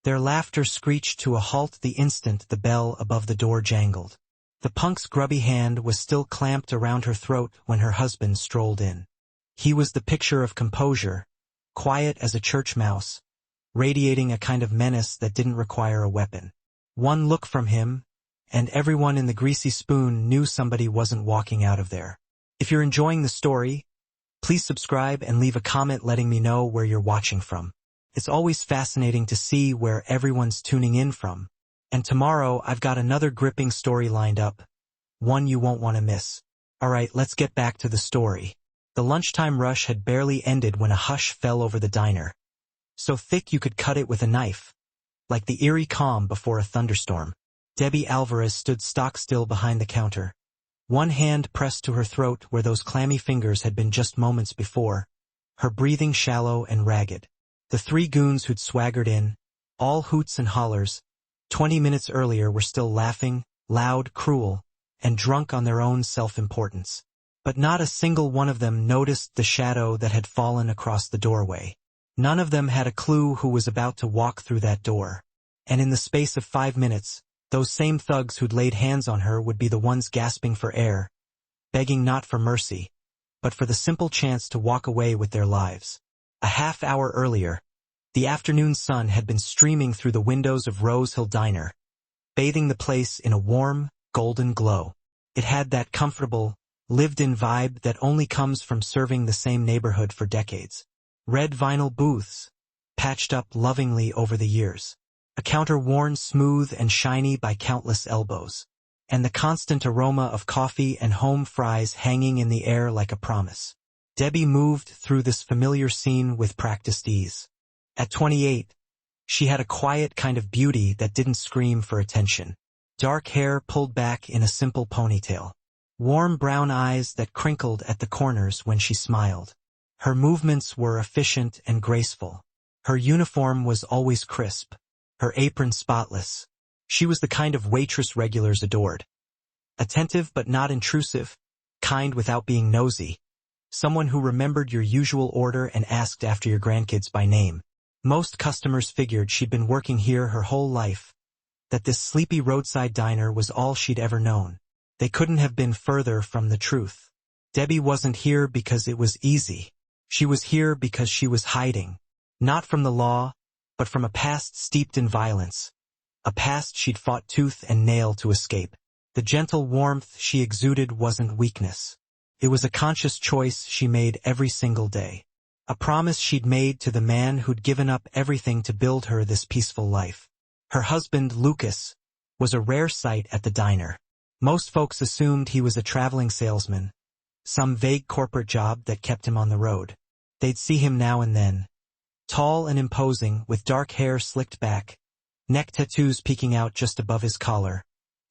Their laughter screeched to a halt the instant the bell above the door jangled. The punk's grubby hand was still clamped around her throat when her husband strolled in. He was the picture of composure, quiet as a church mouse, radiating a kind of menace that didn't require a weapon. One look from him, and everyone in the Greasy Spoon knew somebody wasn't walking out of there. If you're enjoying the story, please subscribe and leave a comment letting me know where you're watching from. It's always fascinating to see where everyone's tuning in from. And tomorrow I've got another gripping story lined up, one you won't want to miss. Alright, let's get back to the story. The lunchtime rush had barely ended when a hush fell over the diner. So thick you could cut it with a knife. Like the eerie calm before a thunderstorm. Debbie Alvarez stood stock-still behind the counter. One hand pressed to her throat where those clammy fingers had been just moments before. Her breathing shallow and ragged. The three goons who'd swaggered in, all hoots and hollers, 20 minutes earlier were still laughing, loud, cruel, and drunk on their own self-importance. But not a single one of them noticed the shadow that had fallen across the doorway. None of them had a clue who was about to walk through that door. And in the space of 5 minutes, those same thugs who'd laid hands on her would be the ones gasping for air, begging not for mercy, but for the simple chance to walk away with their lives. A half hour earlier, the afternoon sun had been streaming through the windows of Rose Hill Diner, bathing the place in a warm, golden glow. It had that comfortable, lived-in vibe that only comes from serving the same neighborhood for decades. Red vinyl booths, patched up lovingly over the years. A counter worn smooth and shiny by countless elbows. And the constant aroma of coffee and home fries hanging in the air like a promise. Debbie moved through this familiar scene with practiced ease. At 28, she had a quiet kind of beauty that didn't scream for attention. Dark hair pulled back in a simple ponytail. Warm brown eyes that crinkled at the corners when she smiled. Her movements were efficient and graceful. Her uniform was always crisp, her apron spotless. She was the kind of waitress regulars adored. Attentive but not intrusive, kind without being nosy. Someone who remembered your usual order and asked after your grandkids by name. Most customers figured she'd been working here her whole life, that this sleepy roadside diner was all she'd ever known. They couldn't have been further from the truth. Debbie wasn't here because it was easy. She was here because she was hiding. Not from the law, but from a past steeped in violence. A past she'd fought tooth and nail to escape. The gentle warmth she exuded wasn't weakness. It was a conscious choice she made every single day. A promise she'd made to the man who'd given up everything to build her this peaceful life. Her husband, Lucas, was a rare sight at the diner. Most folks assumed he was a traveling salesman, some vague corporate job that kept him on the road. They'd see him now and then. Tall and imposing, with dark hair slicked back, neck tattoos peeking out just above his collar,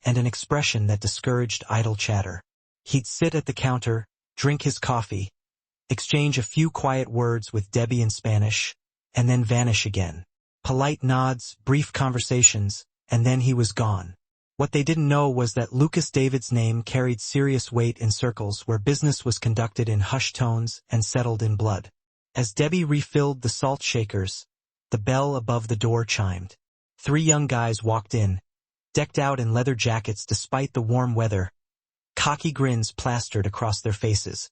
and an expression that discouraged idle chatter. He'd sit at the counter, drink his coffee, exchange a few quiet words with Debbie in Spanish, and then vanish again. Polite nods, brief conversations, and then he was gone. What they didn't know was that Lucas David's name carried serious weight in circles where business was conducted in hushed tones and settled in blood. As Debbie refilled the salt shakers, the bell above the door chimed. 3 young guys walked in, decked out in leather jackets despite the warm weather, cocky grins plastered across their faces,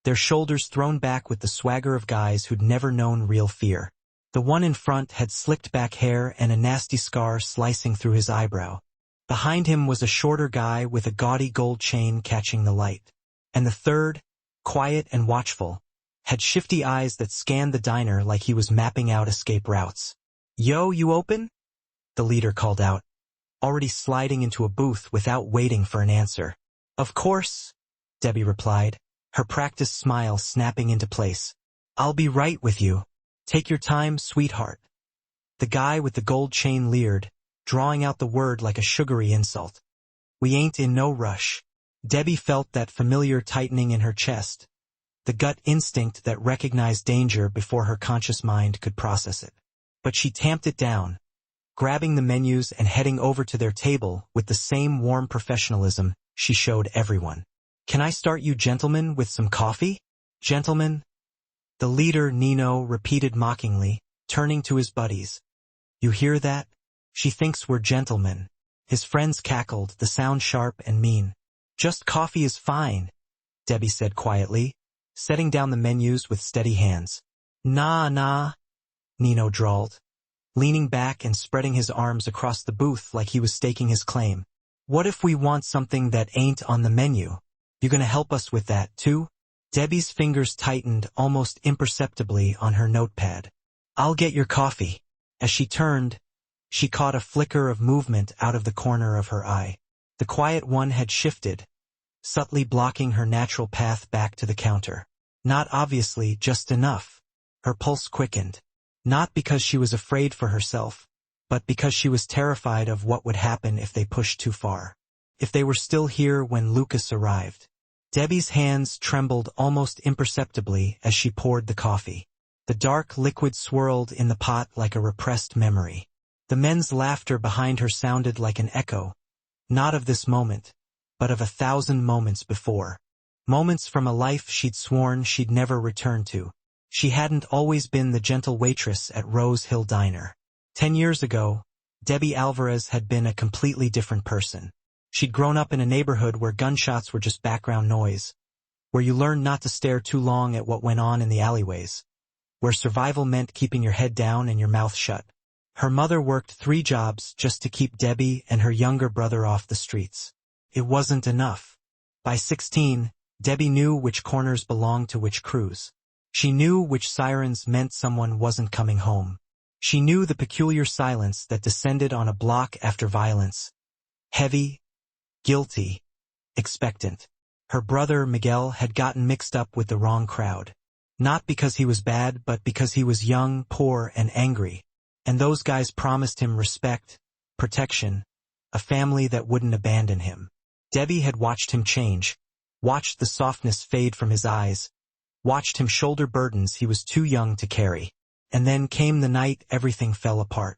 their shoulders thrown back with the swagger of guys who'd never known real fear. The one in front had slicked back hair and a nasty scar slicing through his eyebrow. Behind him was a shorter guy with a gaudy gold chain catching the light. And the third, quiet and watchful, had shifty eyes that scanned the diner like he was mapping out escape routes. "Yo, you open?" the leader called out, already sliding into a booth without waiting for an answer. "Of course," Debbie replied, her practiced smile snapping into place. "I'll be right with you. Take your time, sweetheart." The guy with the gold chain leered, drawing out the word like a sugary insult. "We ain't in no rush." Debbie felt that familiar tightening in her chest, the gut instinct that recognized danger before her conscious mind could process it. But she tamped it down, grabbing the menus and heading over to their table with the same warm professionalism she showed everyone. "Can I start you gentlemen with some coffee?" "Gentlemen?" The leader, Nino, repeated mockingly, turning to his buddies. You hear that? She thinks we're gentlemen. His friends cackled, the sound sharp and mean. Just coffee is fine, Debbie said quietly, setting down the menus with steady hands. Nah, Nino drawled, leaning back and spreading his arms across the booth like he was staking his claim. What if we want something that ain't on the menu? You gonna help us with that, too? Debbie's fingers tightened almost imperceptibly on her notepad. I'll get your coffee. As she turned, she caught a flicker of movement out of the corner of her eye. The quiet one had shifted, subtly blocking her natural path back to the counter. Not obviously, just enough. Her pulse quickened. Not because she was afraid for herself, but because she was terrified of what would happen if they pushed too far. If they were still here when Lucas arrived. Debbie's hands trembled almost imperceptibly as she poured the coffee. The dark liquid swirled in the pot like a repressed memory. The men's laughter behind her sounded like an echo, not of this moment, but of 1,000 moments before. Moments from a life she'd sworn she'd never return to. She hadn't always been the gentle waitress at Rose Hill Diner. 10 years ago, Debbie Alvarez had been a completely different person. She'd grown up in a neighborhood where gunshots were just background noise, where you learned not to stare too long at what went on in the alleyways, where survival meant keeping your head down and your mouth shut. Her mother worked 3 jobs just to keep Debbie and her younger brother off the streets. It wasn't enough. By 16, Debbie knew which corners belonged to which crews. She knew which sirens meant someone wasn't coming home. She knew the peculiar silence that descended on a block after violence. Heavy, guilty, expectant. Her brother, Miguel, had gotten mixed up with the wrong crowd. Not because he was bad, but because he was young, poor, and angry. And those guys promised him respect, protection, a family that wouldn't abandon him. Debbie had watched him change, watched the softness fade from his eyes, watched him shoulder burdens he was too young to carry. And then came the night everything fell apart.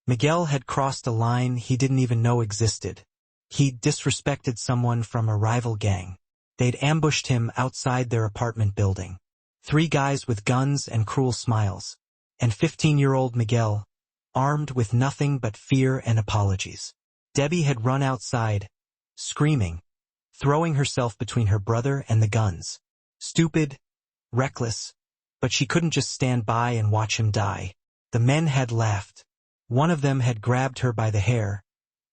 Miguel had crossed a line he didn't even know existed. He'd disrespected someone from a rival gang. They'd ambushed him outside their apartment building. 3 guys with guns and cruel smiles. And 15-year-old Miguel, armed with nothing but fear and apologies. Debbie had run outside, screaming, throwing herself between her brother and the guns. Stupid, reckless, but she couldn't just stand by and watch him die. The men had laughed. One of them had grabbed her by the hair,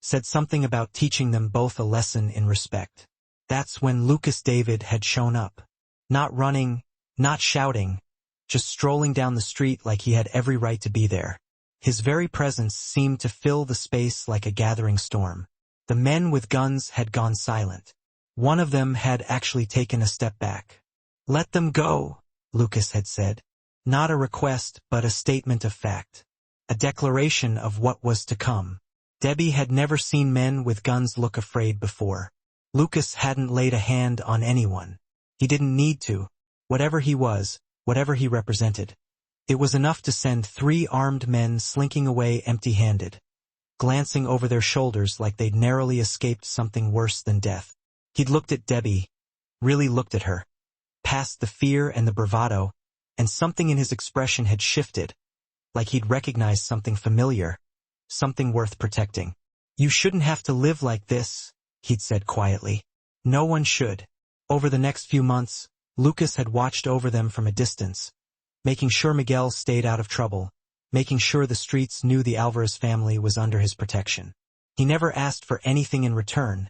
said something about teaching them both a lesson in respect. That's when Lucas David had shown up. Not running, not shouting, just strolling down the street like he had every right to be there. His very presence seemed to fill the space like a gathering storm. The men with guns had gone silent. One of them had actually taken a step back. "Let them go," Lucas had said. Not a request, but a statement of fact. A declaration of what was to come. Debbie had never seen men with guns look afraid before. Lucas hadn't laid a hand on anyone. He didn't need to. Whatever he was, whatever he represented. It was enough to send 3 armed men slinking away empty-handed, glancing over their shoulders like they'd narrowly escaped something worse than death. He'd looked at Debbie, really looked at her, past the fear and the bravado, and something in his expression had shifted, like he'd recognized something familiar, something worth protecting. "You shouldn't have to live like this," he'd said quietly. "No one should." Over the next few months, Lucas had watched over them from a distance, making sure Miguel stayed out of trouble, making sure the streets knew the Alvarez family was under his protection. He never asked for anything in return,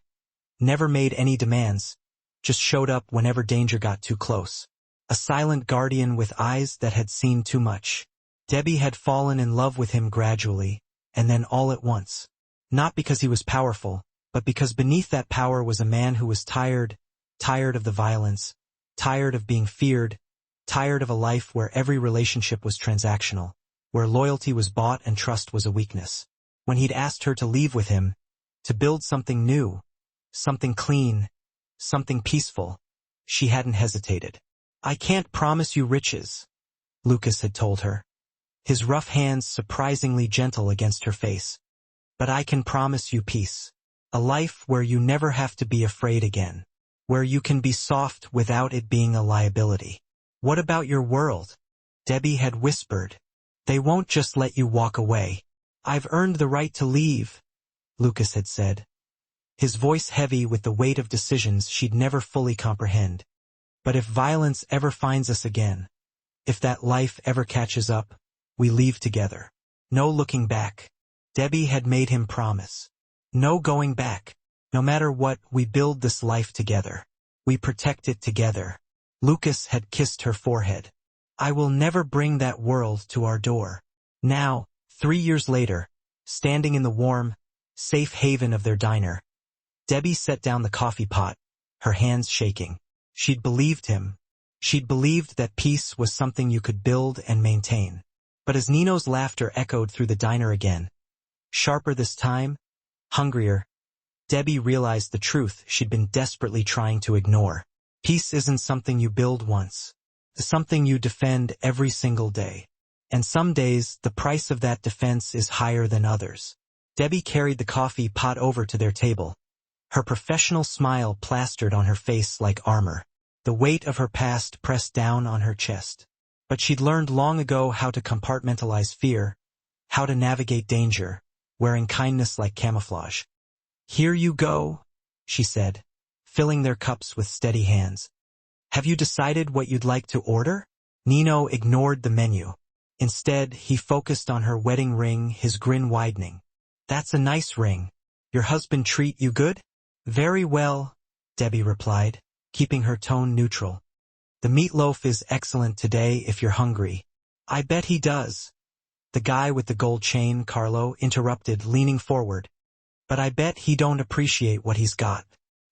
never made any demands, just showed up whenever danger got too close. A silent guardian with eyes that had seen too much. Debbie had fallen in love with him gradually, and then all at once. Not because he was powerful, but because beneath that power was a man who was tired of the violence, tired of being feared, tired of a life where every relationship was transactional, where loyalty was bought and trust was a weakness. When he'd asked her to leave with him, to build something new, something clean, something peaceful, she hadn't hesitated. "I can't promise you riches," Lucas had told her, his rough hands surprisingly gentle against her face. "But I can promise you peace. A life where you never have to be afraid again. Where you can be soft without it being a liability." "What about your world?" Debbie had whispered. "They won't just let you walk away." "I've earned the right to leave," Lucas had said, his voice heavy with the weight of decisions she'd never fully comprehend. "But if violence ever finds us again, if that life ever catches up, we leave together. No looking back." Debbie had made him promise. No going back. No matter what, we build this life together. We protect it together. Lucas had kissed her forehead. "I will never bring that world to our door." Now, 3 years later, standing in the warm, safe haven of their diner, Debbie set down the coffee pot, her hands shaking. She'd believed him. She'd believed that peace was something you could build and maintain. But as Nino's laughter echoed through the diner again, sharper this time, hungrier, Debbie realized the truth she'd been desperately trying to ignore. Peace isn't something you build once. It's something you defend every single day. And some days, the price of that defense is higher than others. Debbie carried the coffee pot over to their table, her professional smile plastered on her face like armor, the weight of her past pressed down on her chest. But she'd learned long ago how to compartmentalize fear, how to navigate danger, wearing kindness like camouflage. "Here you go," she said, filling their cups with steady hands. "Have you decided what you'd like to order?" Nino ignored the menu. Instead, he focused on her wedding ring, his grin widening. "That's a nice ring. Your husband treat you good?" "Very well," Debbie replied, keeping her tone neutral. "The meatloaf is excellent today if you're hungry." "I bet he does," the guy with the gold chain, Carlo, interrupted, leaning forward. "But I bet he don't appreciate what he's got.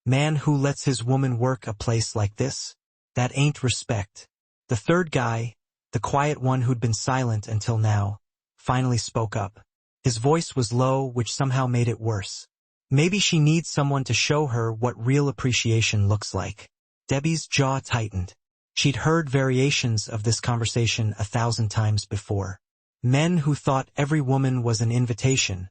Man who lets his woman work a place like this? That ain't respect." The third guy, the quiet one who'd been silent until now, finally spoke up. His voice was low, which somehow made it worse. "Maybe she needs someone to show her what real appreciation looks like." Debbie's jaw tightened. She'd heard variations of this conversation 1,000 times before. Men who thought every woman was an invitation,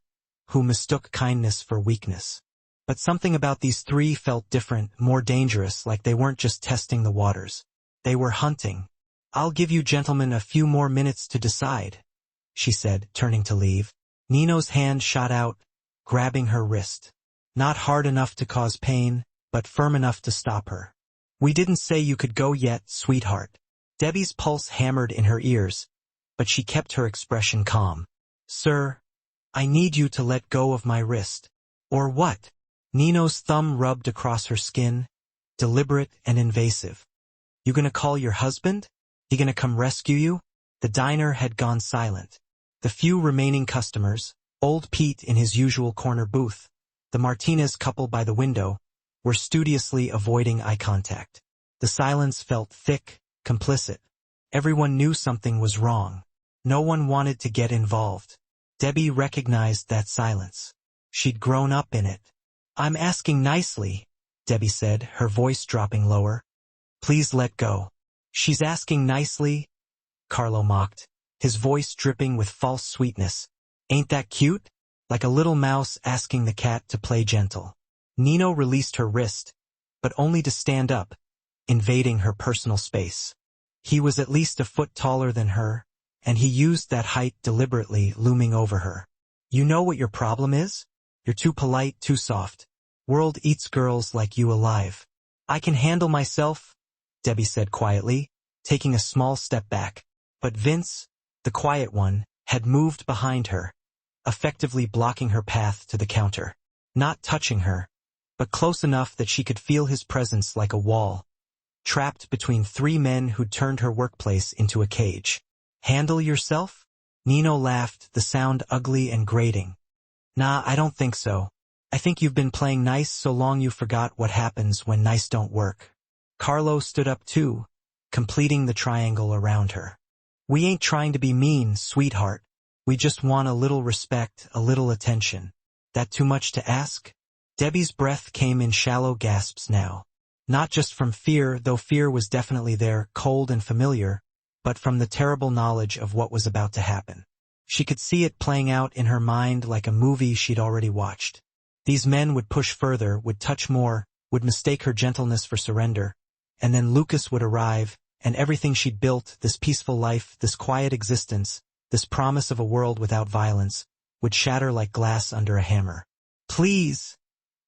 who mistook kindness for weakness. But something about these three felt different, more dangerous, like they weren't just testing the waters. They were hunting. "I'll give you gentlemen a few more minutes to decide," she said, turning to leave. Nino's hand shot out, grabbing her wrist. Not hard enough to cause pain, but firm enough to stop her. "We didn't say you could go yet, sweetheart." Debbie's pulse hammered in her ears, but she kept her expression calm. "Sir, I need you to let go of my wrist." "Or what?" Nino's thumb rubbed across her skin, deliberate and invasive. "You gonna call your husband? He gonna come rescue you?" The diner had gone silent. The few remaining customers, old Pete in his usual corner booth, the Martinez couple by the window, were studiously avoiding eye contact. The silence felt thick, complicit. Everyone knew something was wrong. No one wanted to get involved. Debbie recognized that silence. She'd grown up in it. "I'm asking nicely," Debbie said, her voice dropping lower. "Please let go." "She's asking nicely," Carlo mocked, his voice dripping with false sweetness. "Ain't that cute? Like a little mouse asking the cat to play gentle." Nino released her wrist, but only to stand up, invading her personal space. He was at least a foot taller than her, and he used that height deliberately, looming over her. "You know what your problem is? You're too polite, too soft. World eats girls like you alive." "I can handle myself," Debbie said quietly, taking a small step back. But Vince, the quiet one, had moved behind her, effectively blocking her path to the counter. Not touching her, but close enough that she could feel his presence like a wall, trapped between three men who turned her workplace into a cage. "Handle yourself?" Nino laughed, the sound ugly and grating. "Nah, I don't think so. I think you've been playing nice so long you forgot what happens when nice don't work." Carlo stood up too, completing the triangle around her. "We ain't trying to be mean, sweetheart. We just want a little respect, a little attention. That too much to ask?" Debbie's breath came in shallow gasps now. Not just from fear, though fear was definitely there, cold and familiar, but from the terrible knowledge of what was about to happen. She could see it playing out in her mind like a movie she'd already watched. These men would push further, would touch more, would mistake her gentleness for surrender, and then Lucas would arrive, and everything she'd built, this peaceful life, this quiet existence, this promise of a world without violence, would shatter like glass under a hammer. "Please,"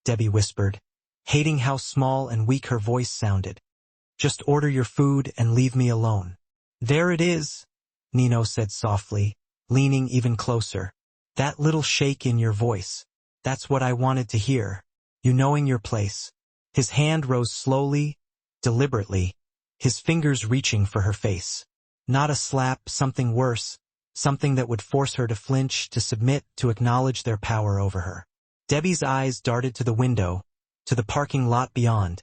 Debbie whispered, hating how small and weak her voice sounded. "Just order your food and leave me alone." "There it is," Nino said softly, leaning even closer. "That little shake in your voice. That's what I wanted to hear. You knowing your place." His hand rose slowly, deliberately, his fingers reaching for her face. Not a slap, something worse, something that would force her to flinch, to submit, to acknowledge their power over her. Debbie's eyes darted to the window, to the parking lot beyond,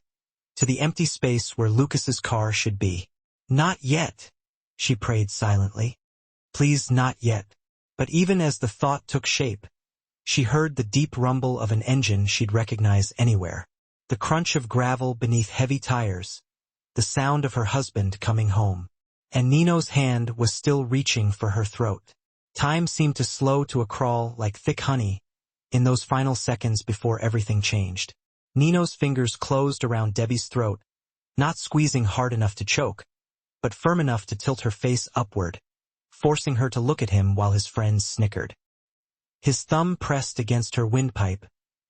to the empty space where Lucas's car should be. "Not yet," she prayed silently. "Please, not yet." But even as the thought took shape, she heard the deep rumble of an engine she'd recognize anywhere. The crunch of gravel beneath heavy tires, the sound of her husband coming home. And Nino's hand was still reaching for her throat. Time seemed to slow to a crawl like thick honey in those final seconds before everything changed. Nino's fingers closed around Debbie's throat, not squeezing hard enough to choke, but firm enough to tilt her face upward, forcing her to look at him while his friends snickered. His thumb pressed against her windpipe,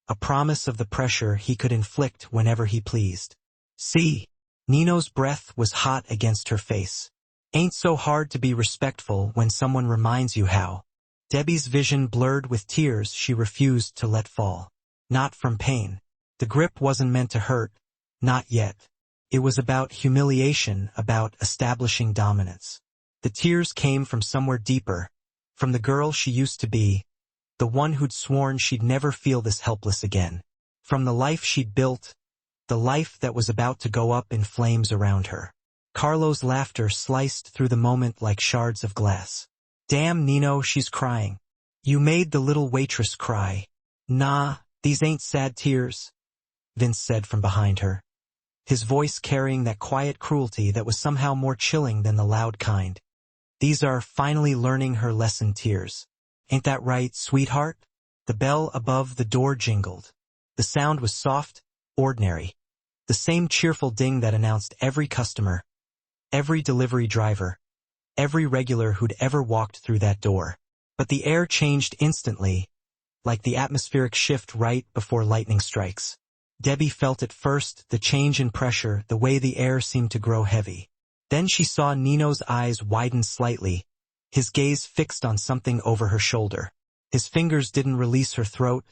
a promise of the pressure he could inflict whenever he pleased. "See?" Nino's breath was hot against her face. "Ain't so hard to be respectful when someone reminds you how." Debbie's vision blurred with tears she refused to let fall. Not from pain. The grip wasn't meant to hurt, not yet. It was about humiliation, about establishing dominance. The tears came from somewhere deeper, from the girl she used to be, the one who'd sworn she'd never feel this helpless again. From the life she'd built, the life that was about to go up in flames around her. Carlo's laughter sliced through the moment like shards of glass. "Damn, Nino, she's crying. You made the little waitress cry." "Nah, these ain't sad tears," Vince said from behind her, his voice carrying that quiet cruelty that was somehow more chilling than the loud kind. "These are finally learning her lesson tears. Ain't that right, sweetheart?" The bell above the door jingled. The sound was soft, ordinary. The same cheerful ding that announced every customer, every delivery driver, every regular who'd ever walked through that door. But the air changed instantly, like the atmospheric shift right before lightning strikes. Debbie felt at first the change in pressure, the way the air seemed to grow heavy. Then she saw Nino's eyes widen slightly, his gaze fixed on something over her shoulder. His fingers didn't release her throat,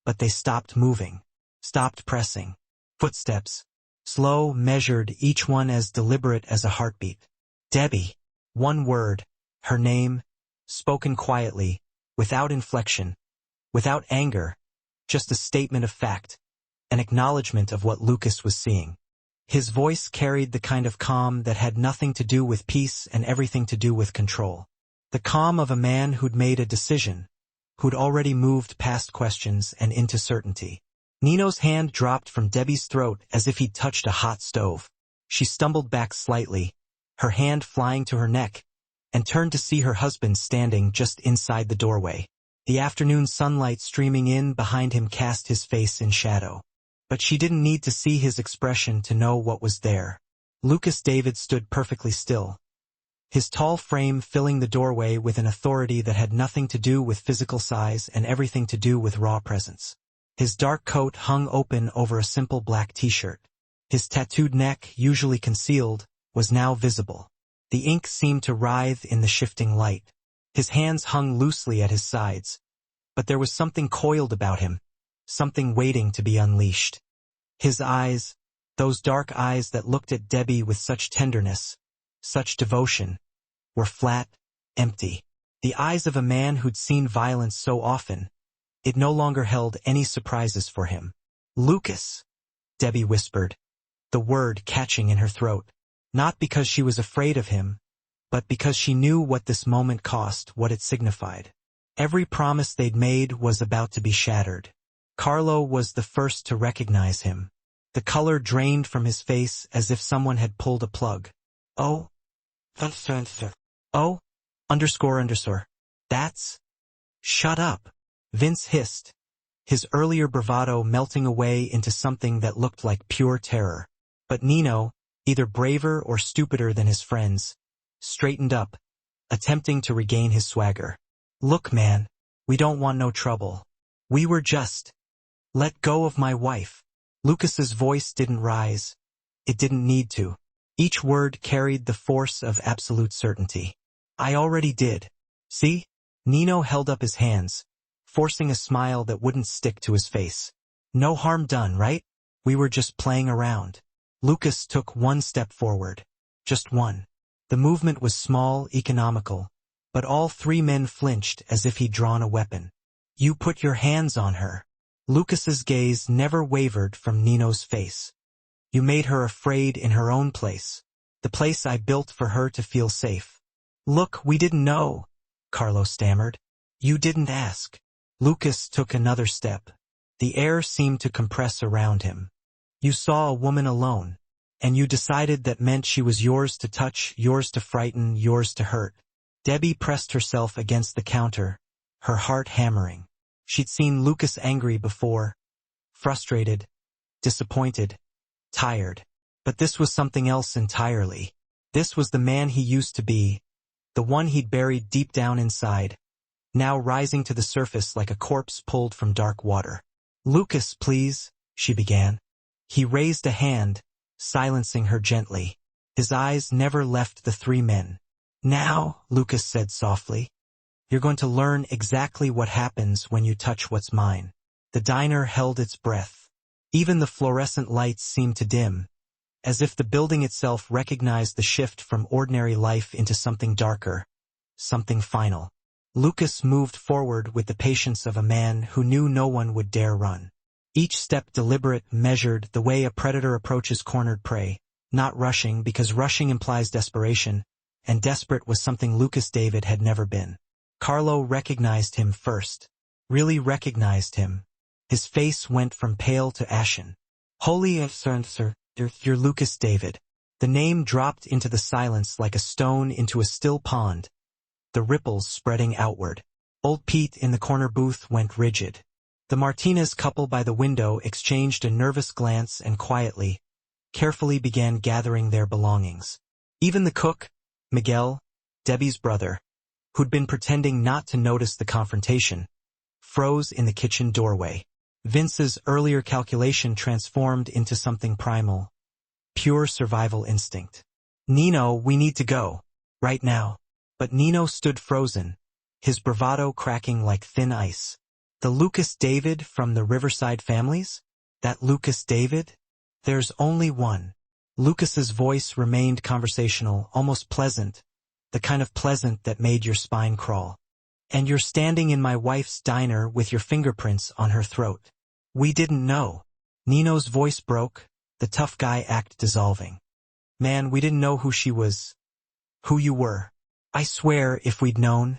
but they stopped moving, stopped pressing. Footsteps, slow, measured, each one as deliberate as a heartbeat. "Debbie." One word, her name, spoken quietly, without inflection, without anger, just a statement of fact, an acknowledgement of what Lucas was seeing. His voice carried the kind of calm that had nothing to do with peace and everything to do with control. The calm of a man who'd made a decision, who'd already moved past questions and into certainty. Nino's hand dropped from Debbie's throat as if he'd touched a hot stove. She stumbled back slightly, her hand flying to her neck, and turned to see her husband standing just inside the doorway. The afternoon sunlight streaming in behind him cast his face in shadow. But she didn't need to see his expression to know what was there. Lucas David stood perfectly still, his tall frame filling the doorway with an authority that had nothing to do with physical size and everything to do with raw presence. His dark coat hung open over a simple black t-shirt. His tattooed neck, usually concealed, was now visible. The ink seemed to writhe in the shifting light. His hands hung loosely at his sides, but there was something coiled about him, something waiting to be unleashed. His eyes, those dark eyes that looked at Debbie with such tenderness, such devotion, were flat, empty. The eyes of a man who'd seen violence so often, it no longer held any surprises for him. "Lucas," Debbie whispered, the word catching in her throat. Not because she was afraid of him, but because she knew what this moment cost, what it signified. Every promise they'd made was about to be shattered. Carlo was the first to recognize him. The color drained from his face as if someone had pulled a plug. "Oh? Oh? __. That's? Shut up," Vince hissed, his earlier bravado melting away into something that looked like pure terror. But Nino, either braver or stupider than his friends, straightened up, attempting to regain his swagger. "Look, man, We don't want no trouble. We were just... Let go of my wife. Lucas's voice didn't rise. It didn't need to. Each word carried the force of absolute certainty. I already did. See? Nino held up his hands, forcing a smile that wouldn't stick to his face. No harm done, right? We were just playing around. Lucas took one step forward. Just one. The movement was small, economical, but all three men flinched as if he'd drawn a weapon. You put your hands on her. Lucas's gaze never wavered from Nino's face. You made her afraid in her own place. The place I built for her to feel safe. Look, we didn't know, Carlos stammered. You didn't ask. Lucas took another step. The air seemed to compress around him. You saw a woman alone, and you decided that meant she was yours to touch, yours to frighten, yours to hurt. Debbie pressed herself against the counter, her heart hammering. She'd seen Lucas angry before, frustrated, disappointed, tired. But this was something else entirely. This was the man he used to be, the one he'd buried deep down inside, now rising to the surface like a corpse pulled from dark water. Lucas, please, she began. He raised a hand, silencing her gently. His eyes never left the three men. Now, Lucas said softly, you're going to learn exactly what happens when you touch what's mine. The diner held its breath. Even the fluorescent lights seemed to dim, as if the building itself recognized the shift from ordinary life into something darker, something final. Lucas moved forward with the patience of a man who knew no one would dare run. Each step deliberate, measured, the way a predator approaches cornered prey, not rushing because rushing implies desperation, and desperate was something Lucas David had never been. Carlo recognized him first. Really recognized him. His face went from pale to ashen. Holy sir, you're Lucas David. The name dropped into the silence like a stone into a still pond, the ripples spreading outward. Old Pete in the corner booth went rigid. The Martinez couple by the window exchanged a nervous glance and quietly, carefully began gathering their belongings. Even the cook, Miguel, Debbie's brother, who'd been pretending not to notice the confrontation, froze in the kitchen doorway. Vince's earlier calculation transformed into something primal, pure survival instinct. Nino, we need to go. Right now. But Nino stood frozen, his bravado cracking like thin ice. The Lucas David from the Riverside families? That Lucas David? There's only one. Lucas's voice remained conversational, almost pleasant, the kind of pleasant that made your spine crawl. And you're standing in my wife's diner with your fingerprints on her throat. We didn't know. Nino's voice broke, the tough guy act dissolving. Man, we didn't know who she was. Who you were. I swear if we'd known.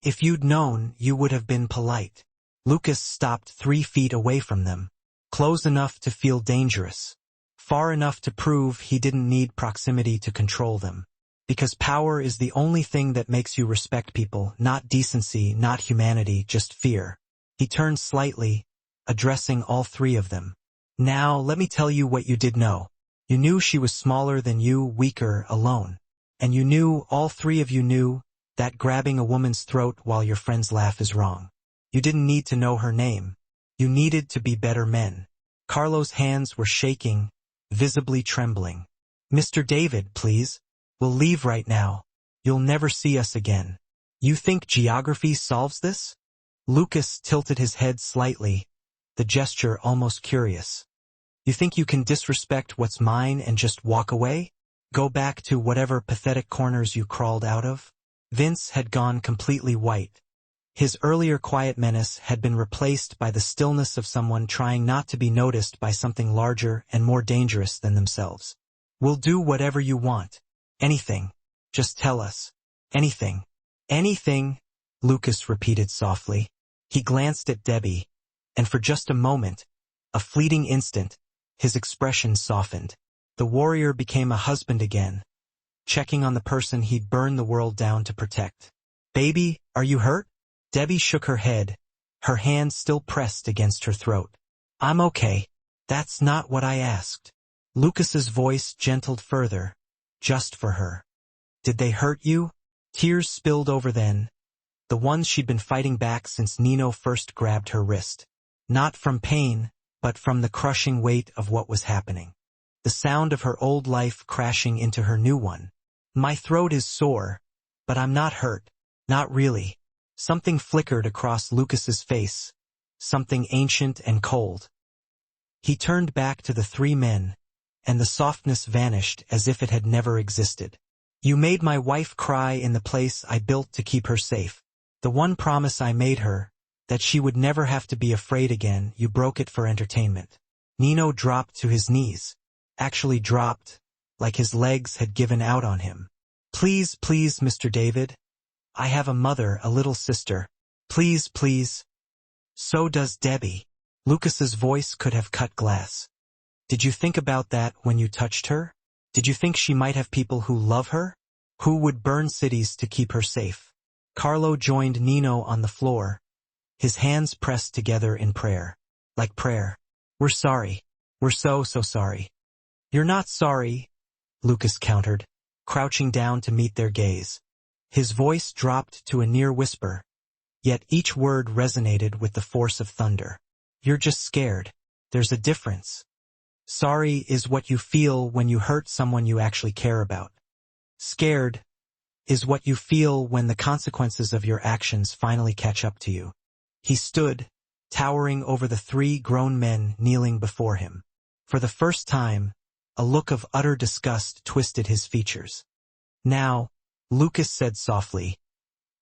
If you'd known, you would have been polite. Lucas stopped 3 feet away from them, close enough to feel dangerous, far enough to prove he didn't need proximity to control them. Because power is the only thing that makes you respect people, not decency, not humanity, just fear. He turned slightly, addressing all three of them. Now, let me tell you what you did know. You knew she was smaller than you, weaker, alone. And you knew, all three of you knew, that grabbing a woman's throat while your friends laugh is wrong. You didn't need to know her name. You needed to be better men. Carlo's hands were shaking, visibly trembling. Mr. David, please. We'll leave right now. You'll never see us again. You think geography solves this? Lucas tilted his head slightly, the gesture almost curious. You think you can disrespect what's mine and just walk away? Go back to whatever pathetic corners you crawled out of? Vince had gone completely white. His earlier quiet menace had been replaced by the stillness of someone trying not to be noticed by something larger and more dangerous than themselves. We'll do whatever you want. Anything. Just tell us. Anything. Anything, Lucas repeated softly. He glanced at Debbie, and for just a moment, a fleeting instant, his expression softened. The warrior became a husband again, checking on the person he'd burned the world down to protect. Baby, are you hurt? Debbie shook her head, her hand still pressed against her throat. I'm okay. That's not what I asked. Lucas's voice gentled further, just for her. Did they hurt you? Tears spilled over then, the ones she'd been fighting back since Nino first grabbed her wrist. Not from pain, but from the crushing weight of what was happening. The sound of her old life crashing into her new one. My throat is sore, but I'm not hurt. Not really. Something flickered across Lucas's face, something ancient and cold. He turned back to the three men, and the softness vanished as if it had never existed. You made my wife cry in the place I built to keep her safe. The one promise I made her, that she would never have to be afraid again, you broke it for entertainment. Nino dropped to his knees. Actually dropped, like his legs had given out on him. Please, please, Mr. David. I have a mother, a little sister. Please, please. So does Debbie. Lucas's voice could have cut glass. Did you think about that when you touched her? Did you think she might have people who love her? Who would burn cities to keep her safe? Carlo joined Nino on the floor, his hands pressed together in prayer. Like prayer. We're sorry. We're so sorry. You're not sorry, Lucas countered, crouching down to meet their gaze. His voice dropped to a near whisper, yet each word resonated with the force of thunder. You're just scared. There's a difference. Sorry is what you feel when you hurt someone you actually care about. Scared is what you feel when the consequences of your actions finally catch up to you. He stood, towering over the three grown men kneeling before him. For the first time, a look of utter disgust twisted his features. Now, Lucas said softly,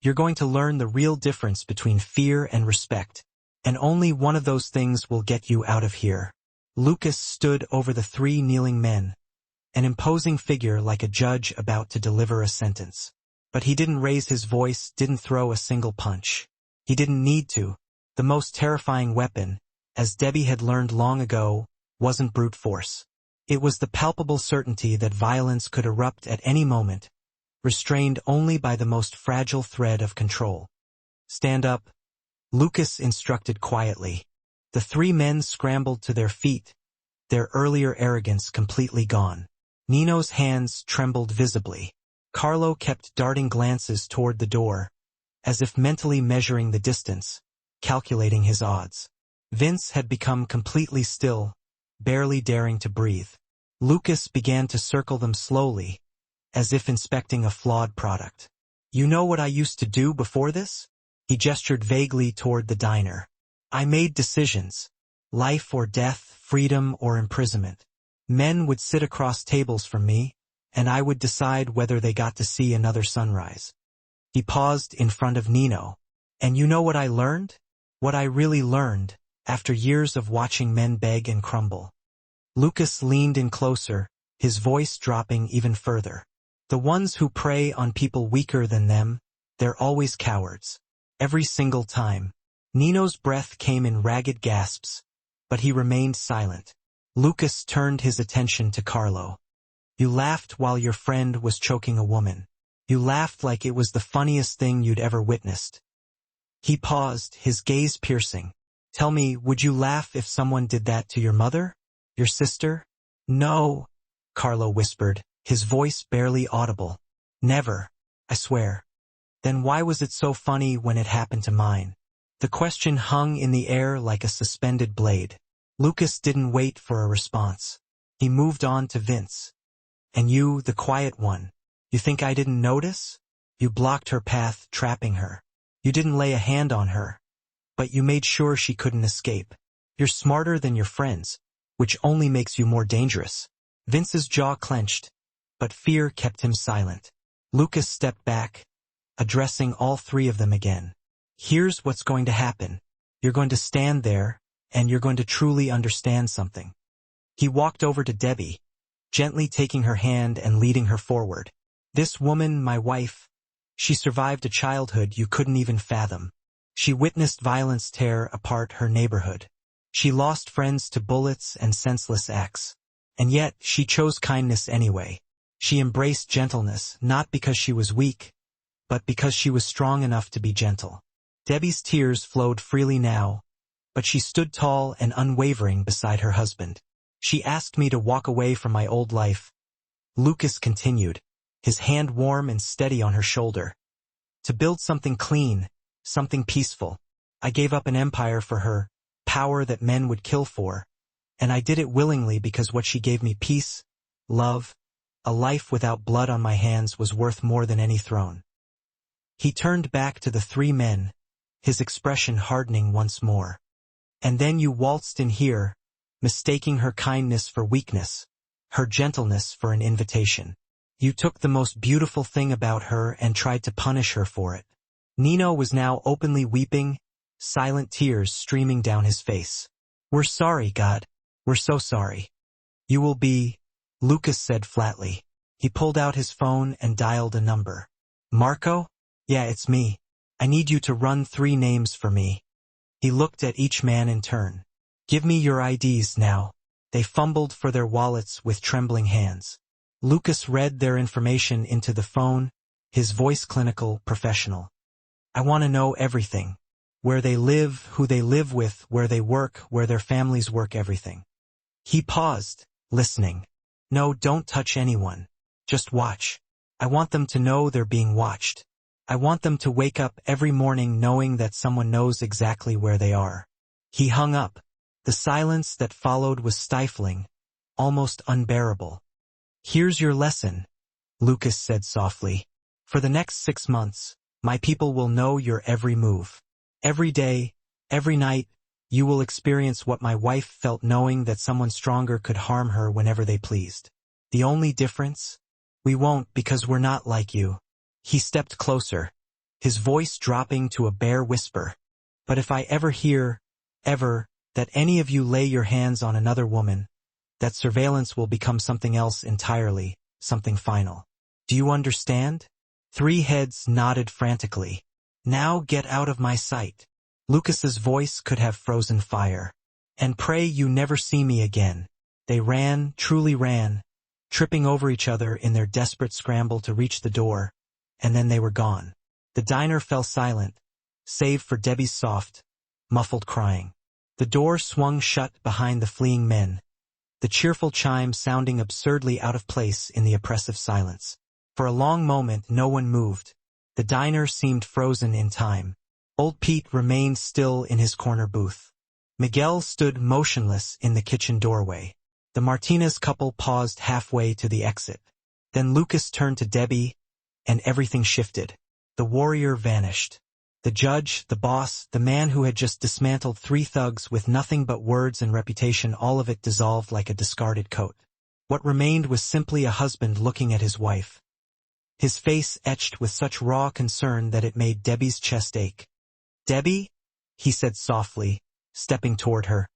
you're going to learn the real difference between fear and respect, and only one of those things will get you out of here. Lucas stood over the three kneeling men, an imposing figure like a judge about to deliver a sentence. But he didn't raise his voice, didn't throw a single punch. He didn't need to. The most terrifying weapon, as Debbie had learned long ago, wasn't brute force. It was the palpable certainty that violence could erupt at any moment, restrained only by the most fragile thread of control. Stand up, Lucas instructed quietly. The three men scrambled to their feet, their earlier arrogance completely gone. Nino's hands trembled visibly. Carlo kept darting glances toward the door, as if mentally measuring the distance, calculating his odds. Vince had become completely still, barely daring to breathe. Lucas began to circle them slowly, as if inspecting a flawed product. You know what I used to do before this? He gestured vaguely toward the diner. I made decisions. Life or death, freedom or imprisonment. Men would sit across tables from me, and I would decide whether they got to see another sunrise. He paused in front of Nino. And you know what I learned? What I really learned, after years of watching men beg and crumble. Lucas leaned in closer, his voice dropping even further. The ones who prey on people weaker than them, they're always cowards. Every single time. Nino's breath came in ragged gasps, but he remained silent. Lucas turned his attention to Carlo. You laughed while your friend was choking a woman. You laughed like it was the funniest thing you'd ever witnessed. He paused, his gaze piercing. Tell me, would you laugh if someone did that to your mother? Your sister? No, Carlo whispered, his voice barely audible. Never, I swear. Then why was it so funny when it happened to mine? The question hung in the air like a suspended blade. Lucas didn't wait for a response. He moved on to Vince. And you, the quiet one, you think I didn't notice? You blocked her path, trapping her. You didn't lay a hand on her, but you made sure she couldn't escape. You're smarter than your friends, which only makes you more dangerous. Vince's jaw clenched, but fear kept him silent. Lucas stepped back, addressing all three of them again. Here's what's going to happen. You're going to stand there, and you're going to truly understand something. He walked over to Debbie, gently taking her hand and leading her forward. This woman, my wife, she survived a childhood you couldn't even fathom. She witnessed violence tear apart her neighborhood. She lost friends to bullets and senseless acts. And yet, she chose kindness anyway. She embraced gentleness, not because she was weak, but because she was strong enough to be gentle. Debbie's tears flowed freely now, but she stood tall and unwavering beside her husband. She asked me to walk away from my old life. Lucas continued, his hand warm and steady on her shoulder. To build something clean, something peaceful. I gave up an empire for her, power that men would kill for, and I did it willingly because what she gave me, peace, love, a life without blood on my hands, was worth more than any throne. He turned back to the three men, his expression hardening once more. And then you waltzed in here, mistaking her kindness for weakness, her gentleness for an invitation. You took the most beautiful thing about her and tried to punish her for it. Nino was now openly weeping, silent tears streaming down his face. "We're sorry, God. We're so sorry." "You will be," Lucas said flatly. He pulled out his phone and dialed a number. "Marco? Yeah, it's me. I need you to run 3 names for me." He looked at each man in turn. "Give me your IDs now." They fumbled for their wallets with trembling hands. Lucas read their information into the phone, his voice clinical, professional. "I want to know everything. Where they live, who they live with, where they work, where their families work, everything." He paused, listening. "No, don't touch anyone. Just watch. I want them to know they're being watched. I want them to wake up every morning knowing that someone knows exactly where they are." He hung up. The silence that followed was stifling, almost unbearable. "Here's your lesson," Lucas said softly. "For the next 6 months, my people will know your every move. Every day, every night, you will experience what my wife felt knowing that someone stronger could harm her whenever they pleased. The only difference? We won't, because we're not like you." He stepped closer, his voice dropping to a bare whisper. "But if I ever hear, ever, that any of you lay your hands on another woman, that surveillance will become something else entirely, something final. Do you understand?" 3 heads nodded frantically. "Now get out of my sight." Lucas's voice could have frozen fire. "And pray you never see me again." They ran, truly ran, tripping over each other in their desperate scramble to reach the door, and then they were gone. The diner fell silent, save for Debbie's soft, muffled crying. The door swung shut behind the fleeing men, the cheerful chime sounding absurdly out of place in the oppressive silence. For a long moment no one moved. The diner seemed frozen in time. Old Pete remained still in his corner booth. Miguel stood motionless in the kitchen doorway. The Martinez couple paused halfway to the exit. Then Lucas turned to Debbie, and everything shifted. The warrior vanished. The judge, the boss, the man who had just dismantled 3 thugs with nothing but words and reputation, all of it dissolved like a discarded coat. What remained was simply a husband looking at his wife, his face etched with such raw concern that it made Debbie's chest ache. "Debbie?" he said softly, stepping toward her.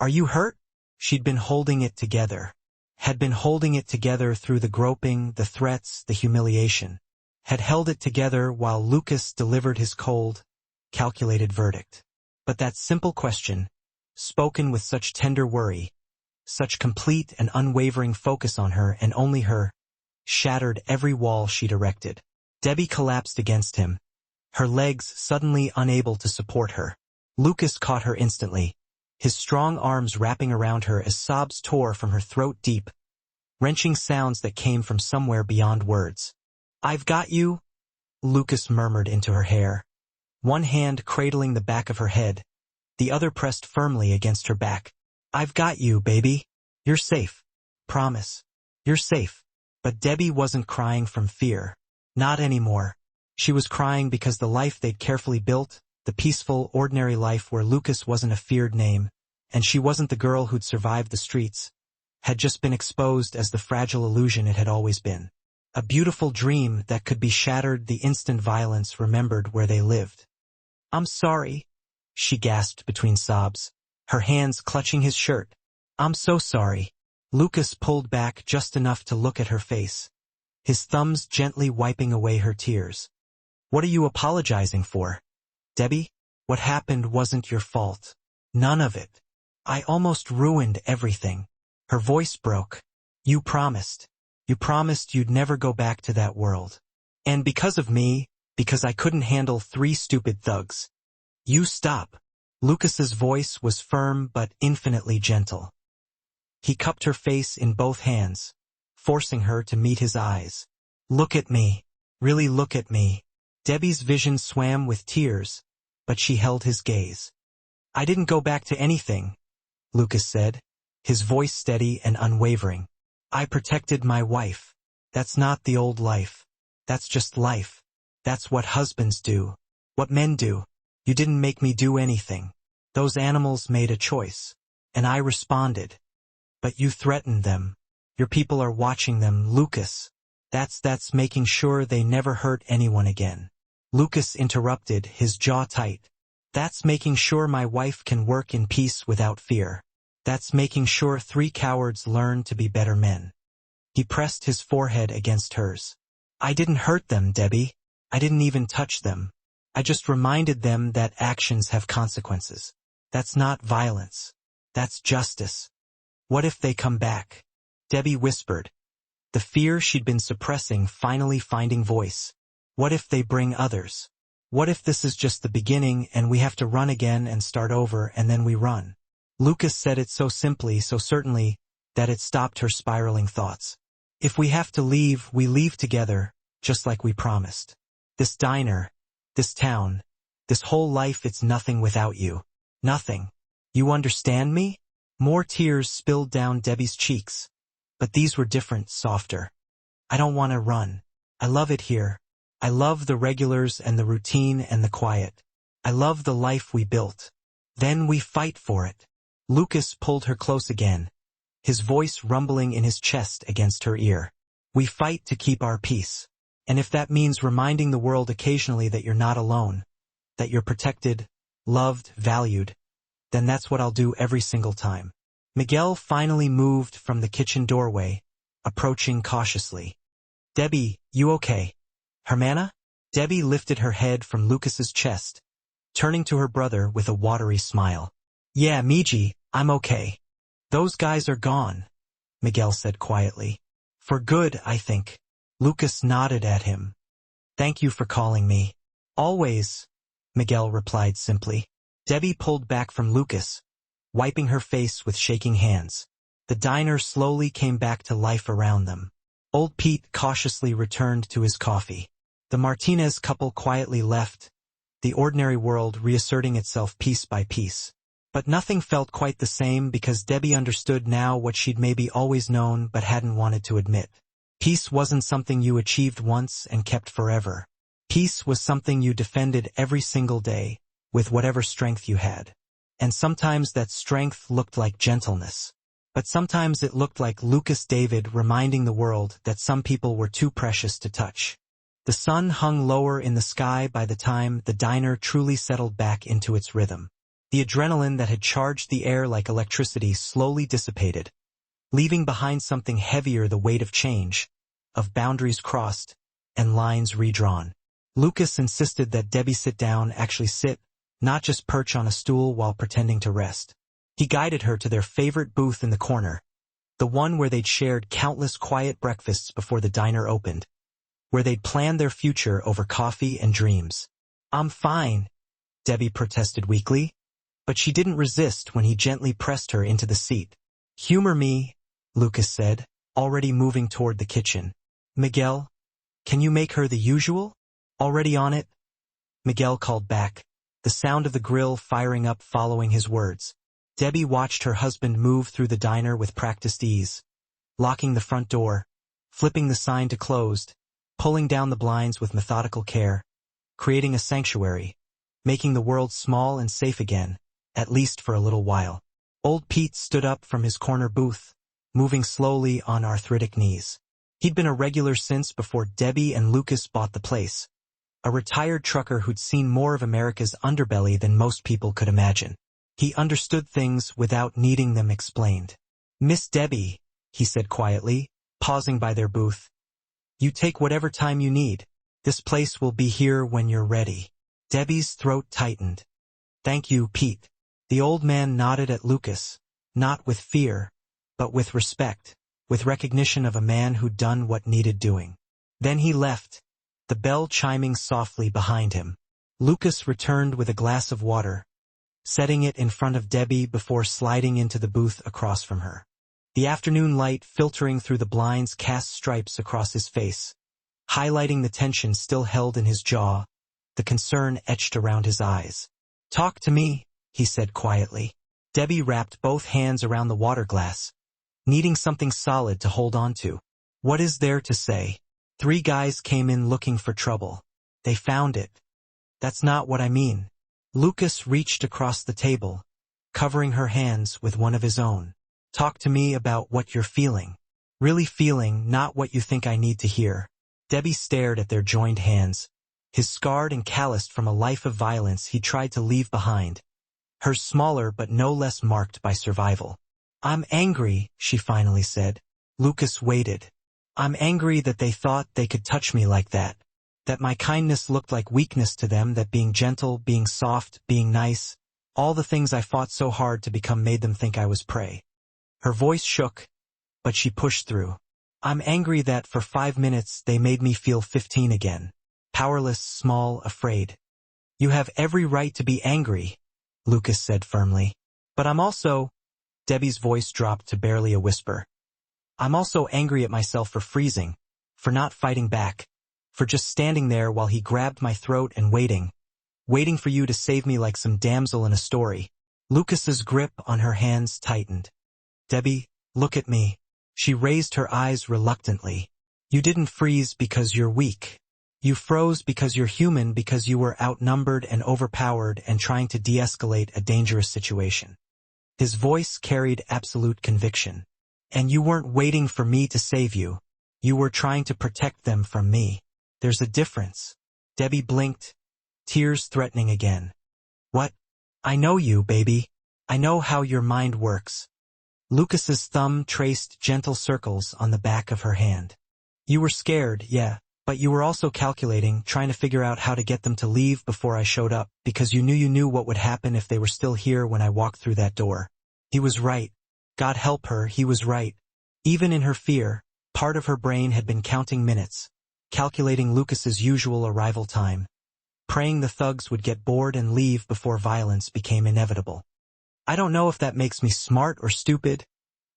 "Are you hurt?" She'd been holding it together. Had been holding it together through the groping, the threats, the humiliation. Had held it together while Lucas delivered his cold, calculated verdict. But that simple question, spoken with such tender worry, such complete and unwavering focus on her and only her, shattered every wall she'd erected. Debbie collapsed against him, her legs suddenly unable to support her. Lucas caught her instantly, his strong arms wrapping around her as sobs tore from her throat, deep, wrenching sounds that came from somewhere beyond words. "I've got you," Lucas murmured into her hair, one hand cradling the back of her head, the other pressed firmly against her back. "I've got you, baby. You're safe. Promise. You're safe." But Debbie wasn't crying from fear. Not anymore. She was crying because the life they'd carefully built, the peaceful, ordinary life where Lucas wasn't a feared name, and she wasn't the girl who'd survived the streets, had just been exposed as the fragile illusion it had always been. A beautiful dream that could be shattered the instant violence remembered where they lived. "I'm sorry," she gasped between sobs, her hands clutching his shirt. "I'm so sorry." Lucas pulled back just enough to look at her face, his thumbs gently wiping away her tears. "What are you apologizing for? Debbie, what happened wasn't your fault. None of it. I almost ruined everything." Her voice broke. "You promised. You promised you'd never go back to that world. And because of me, because I couldn't handle 3 stupid thugs. You stop." Lucas's voice was firm but infinitely gentle. He cupped her face in both hands, forcing her to meet his eyes. "Look at me. Really look at me." Debbie's vision swam with tears, but she held his gaze. "I didn't go back to anything," Lucas said, his voice steady and unwavering. "I protected my wife. That's not the old life. That's just life. That's what husbands do. What men do. You didn't make me do anything. Those animals made a choice. And I responded. But you threatened them. Your people are watching them, Lucas. That's making sure they never hurt anyone again." Lucas interrupted, his jaw tight. "That's making sure my wife can work in peace without fear. That's making sure 3 cowards learn to be better men." He pressed his forehead against hers. "I didn't hurt them, Debbie. I didn't even touch them. I just reminded them that actions have consequences. That's not violence. That's justice. What if they come back?" Debbie whispered, the fear she'd been suppressing finally finding voice. "What if they bring others? What if this is just the beginning and we have to run again and start over and then we run?" Lucas said it so simply, so certainly, that it stopped her spiraling thoughts. "If we have to leave, we leave together, just like we promised. This diner, this town, this whole life, it's nothing without you. Nothing. You understand me?" More tears spilled down Debbie's cheeks. But these were different, softer. "I don't want to run. I love it here. I love the regulars and the routine and the quiet. I love the life we built. Then we fight for it." Lucas pulled her close again, his voice rumbling in his chest against her ear. "We fight to keep our peace. And if that means reminding the world occasionally that you're not alone, that you're protected, loved, valued, then that's what I'll do every single time." Miguel finally moved from the kitchen doorway, approaching cautiously. "Debbie, you okay? Hermana?" Debbie lifted her head from Lucas's chest, turning to her brother with a watery smile. "Yeah, Miji, I'm okay. Those guys are gone," Miguel said quietly. "For good, I think." Lucas nodded at him. "Thank you for calling me." "Always," Miguel replied simply. Debbie pulled back from Lucas, wiping her face with shaking hands. The diner slowly came back to life around them. Old Pete cautiously returned to his coffee. The Martinez couple quietly left, the ordinary world reasserting itself piece by piece. But nothing felt quite the same because Debbie understood now what she'd maybe always known but hadn't wanted to admit. Peace wasn't something you achieved once and kept forever. Peace was something you defended every single day, with whatever strength you had. And sometimes that strength looked like gentleness. But sometimes it looked like Lucas David reminding the world that some people were too precious to touch. The sun hung lower in the sky by the time the diner truly settled back into its rhythm. The adrenaline that had charged the air like electricity slowly dissipated, leaving behind something heavier, the weight of change, of boundaries crossed, and lines redrawn. Lucas insisted that Debbie sit down, actually sit, not just perch on a stool while pretending to rest. He guided her to their favorite booth in the corner, the one where they'd shared countless quiet breakfasts before the diner opened, where they'd planned their future over coffee and dreams. "I'm fine," Debbie protested weakly, but she didn't resist when he gently pressed her into the seat. "Humor me," Lucas said, already moving toward the kitchen. "Miguel, can you make her the usual?" "Already on it," Miguel called back, the sound of the grill firing up following his words. Debbie watched her husband move through the diner with practiced ease, locking the front door, flipping the sign to closed, pulling down the blinds with methodical care, creating a sanctuary, making the world small and safe again, at least for a little while. Old Pete stood up from his corner booth, moving slowly on arthritic knees. He'd been a regular since before Debbie and Lucas bought the place, a retired trucker who'd seen more of America's underbelly than most people could imagine. He understood things without needing them explained. "Miss Debbie," he said quietly, pausing by their booth, "you take whatever time you need. This place will be here when you're ready." Debbie's throat tightened. "Thank you, Pete." The old man nodded at Lucas, not with fear, but with respect, with recognition of a man who'd done what needed doing. Then he left, the bell chiming softly behind him. Lucas returned with a glass of water, setting it in front of Debbie before sliding into the booth across from her. The afternoon light filtering through the blinds cast stripes across his face, highlighting the tension still held in his jaw, the concern etched around his eyes. Talk to me, he said quietly. Debbie wrapped both hands around the water glass, needing something solid to hold on to. What is there to say? 3 guys came in looking for trouble. They found it. That's not what I mean. Lucas reached across the table, covering her hands with one of his own. Talk to me about what you're feeling. Really feeling, not what you think I need to hear. Debbie stared at their joined hands, his scarred and calloused from a life of violence he tried to leave behind. Hers smaller but no less marked by survival. I'm angry, she finally said. Lucas waited. I'm angry that they thought they could touch me like that. That my kindness looked like weakness to them, that being gentle, being soft, being nice, all the things I fought so hard to become made them think I was prey. Her voice shook, but she pushed through. I'm angry that for 5 minutes they made me feel 15 again. Powerless, small, afraid. You have every right to be angry, Lucas said firmly. But I'm also... Debbie's voice dropped to barely a whisper. I'm also angry at myself for freezing, for not fighting back, for just standing there while he grabbed my throat and waiting for you to save me like some damsel in a story. Lucas's grip on her hands tightened. Debbie, look at me. She raised her eyes reluctantly. You didn't freeze because you're weak. You froze because you're human, because you were outnumbered and overpowered and trying to de-escalate a dangerous situation. His voice carried absolute conviction. And you weren't waiting for me to save you. You were trying to protect them from me. There's a difference. Debbie blinked, tears threatening again. What? I know you, baby. I know how your mind works. Lucas's thumb traced gentle circles on the back of her hand. You were scared, yeah, but you were also calculating, trying to figure out how to get them to leave before I showed up, because you knew what would happen if they were still here when I walked through that door. He was right. God help her, he was right. Even in her fear, part of her brain had been counting minutes, calculating Lucas's usual arrival time, praying the thugs would get bored and leave before violence became inevitable. I don't know if that makes me smart or stupid,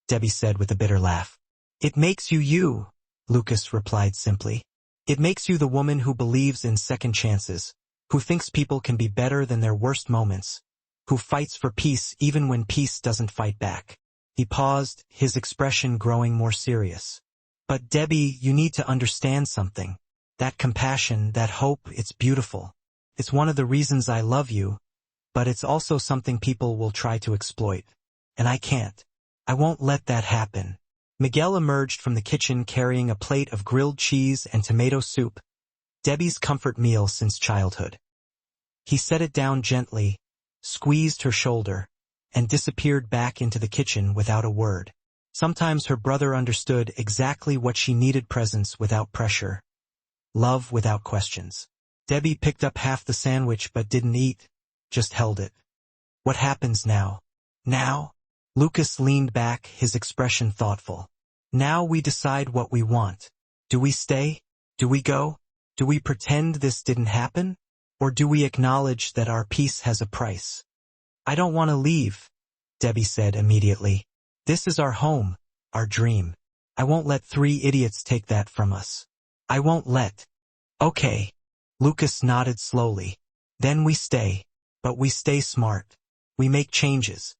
Debbie said with a bitter laugh. It makes you you, Lucas replied simply. It makes you the woman who believes in second chances, who thinks people can be better than their worst moments, who fights for peace even when peace doesn't fight back. He paused, his expression growing more serious. But Debbie, you need to understand something. That compassion, that hope, it's beautiful. It's one of the reasons I love you, but it's also something people will try to exploit. And I can't. I won't let that happen. Miguel emerged from the kitchen carrying a plate of grilled cheese and tomato soup, Debbie's comfort meal since childhood. He set it down gently, squeezed her shoulder, and disappeared back into the kitchen without a word. Sometimes her brother understood exactly what she needed: presence without pressure, love without questions. Debbie picked up half the sandwich but didn't eat, just held it. What happens now? Now? Lucas leaned back, his expression thoughtful. Now we decide what we want. Do we stay? Do we go? Do we pretend this didn't happen? Or do we acknowledge that our peace has a price? I don't want to leave, Debbie said immediately. This is our home, our dream. I won't let 3 idiots take that from us. I won't let. Okay. Lucas nodded slowly. Then we stay. But we stay smart. We make changes.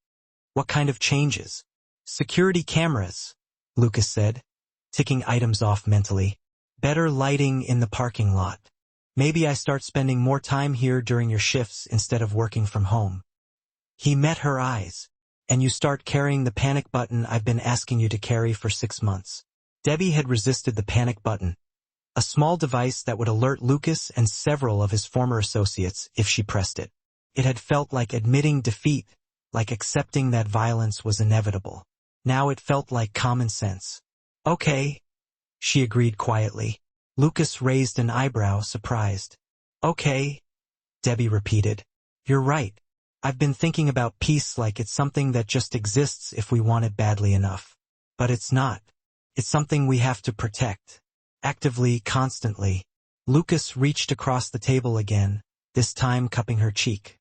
What kind of changes? Security cameras, Lucas said, ticking items off mentally. Better lighting in the parking lot. Maybe I start spending more time here during your shifts instead of working from home. He met her eyes. And you start carrying the panic button I've been asking you to carry for 6 months. Debbie had resisted the panic button, a small device that would alert Lucas and several of his former associates if she pressed it. It had felt like admitting defeat, like accepting that violence was inevitable. Now it felt like common sense. Okay, she agreed quietly. Lucas raised an eyebrow, surprised. Okay, Debbie repeated. You're right. I've been thinking about peace like it's something that just exists if we want it badly enough. But it's not. It's something we have to protect. Actively, constantly. Lucas reached across the table again, this time cupping her cheek.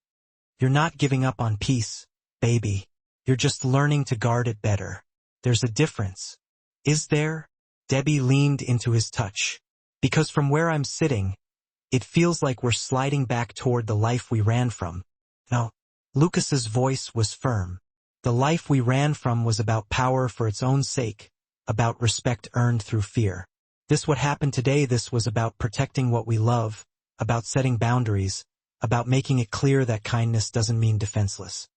You're not giving up on peace, baby. You're just learning to guard it better. There's a difference. Is there? Debbie leaned into his touch. Because from where I'm sitting, it feels like we're sliding back toward the life we ran from. No. Lucas's voice was firm. The life we ran from was about power for its own sake, about respect earned through fear. This what happened today, this was about protecting what we love, about setting boundaries, about making it clear that kindness doesn't mean defenseless.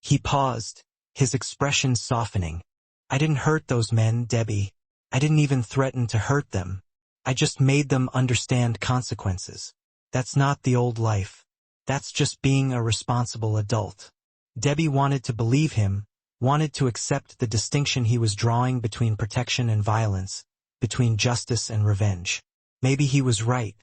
He paused, his expression softening. I didn't hurt those men, Debbie. I didn't even threaten to hurt them. I just made them understand consequences. That's not the old life. That's just being a responsible adult. Debbie wanted to believe him, wanted to accept the distinction he was drawing between protection and violence, between justice and revenge. Maybe he was right.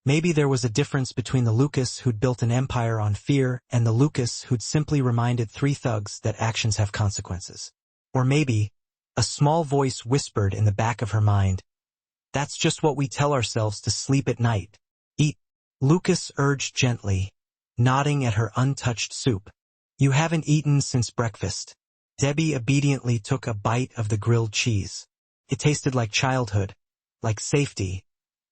Maybe there was a difference between the Lucas who'd built an empire on fear and the Lucas who'd simply reminded three thugs that actions have consequences. Or maybe, a small voice whispered in the back of her mind, that's just what we tell ourselves to sleep at night. Eat. Lucas urged gently, nodding at her untouched soup. You haven't eaten since breakfast. Debbie obediently took a bite of the grilled cheese. It tasted like childhood, like safety,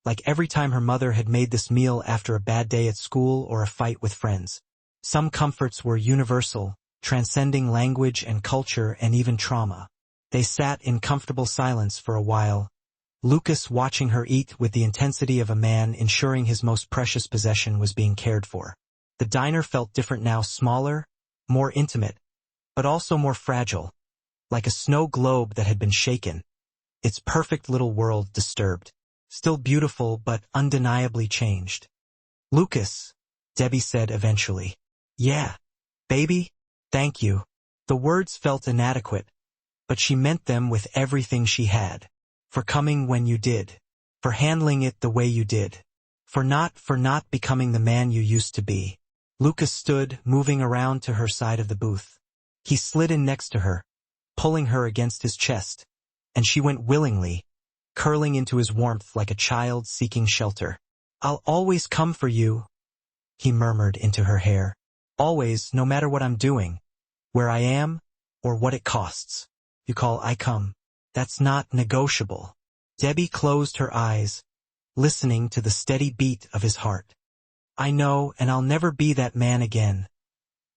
like every time her mother had made this meal after a bad day at school or a fight with friends. Some comforts were universal, transcending language and culture and even trauma. They sat in comfortable silence for a while, Lucas watching her eat with the intensity of a man ensuring his most precious possession was being cared for. The diner felt different now, smaller, more intimate, but also more fragile, like a snow globe that had been shaken, its perfect little world disturbed. Still beautiful but undeniably changed. Lucas, Debbie said eventually. Yeah, baby, thank you. The words felt inadequate, but she meant them with everything she had. For coming when you did. For handling it the way you did. For not becoming the man you used to be. Lucas stood, moving around to her side of the booth. He slid in next to her, pulling her against his chest, and she went willingly, curling into his warmth like a child seeking shelter. I'll always come for you, he murmured into her hair. Always, no matter what I'm doing, where I am, or what it costs. You call I come. That's not negotiable. Debbie closed her eyes, listening to the steady beat of his heart. I know, and I'll never be that man again.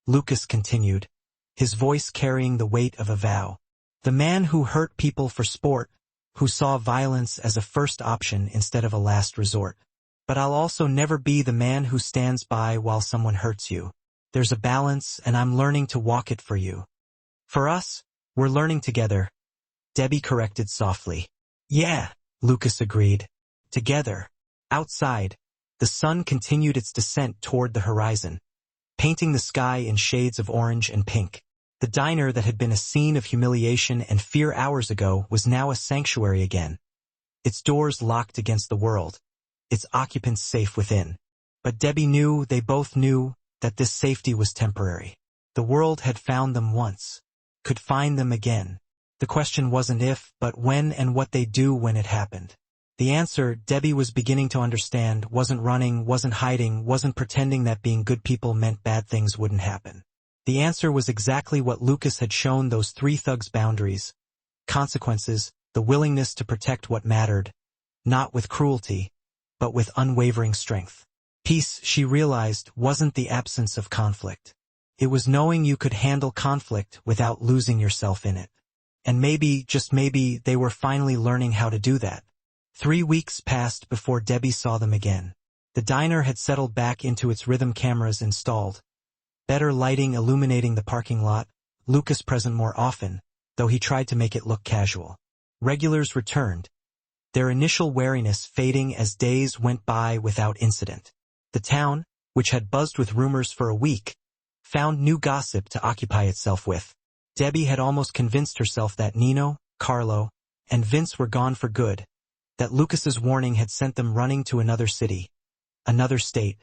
Lucas continued, his voice carrying the weight of a vow. The man who hurt people for sport, who saw violence as a first option instead of a last resort. But I'll also never be the man who stands by while someone hurts you. There's a balance, and I'm learning to walk it for you. For us, we're learning together. Debbie corrected softly. Yeah, Lucas agreed. Together. Outside, the sun continued its descent toward the horizon, painting the sky in shades of orange and pink. The diner that had been a scene of humiliation and fear hours ago was now a sanctuary again. Its doors locked against the world, its occupants safe within. But Debbie knew, they both knew, that this safety was temporary. The world had found them once, could find them again. The question wasn't if, but when and what they'd do when it happened. The answer, Debbie was beginning to understand, wasn't running, wasn't hiding, wasn't pretending that being good people meant bad things wouldn't happen. The answer was exactly what Lucas had shown those three thugs: boundaries, consequences, the willingness to protect what mattered, not with cruelty, but with unwavering strength. Peace, she realized, wasn't the absence of conflict. It was knowing you could handle conflict without losing yourself in it. And maybe, just maybe, they were finally learning how to do that. 3 weeks passed before Debbie saw them again. The diner had settled back into its rhythm, cameras installed. Better lighting illuminating the parking lot, Lucas present more often, though he tried to make it look casual. Regulars returned, their initial wariness fading as days went by without incident. The town, which had buzzed with rumors for a week, found new gossip to occupy itself with. Debbie had almost convinced herself that Nino, Carlo, and Vince were gone for good, that Lucas's warning had sent them running to another city, another state,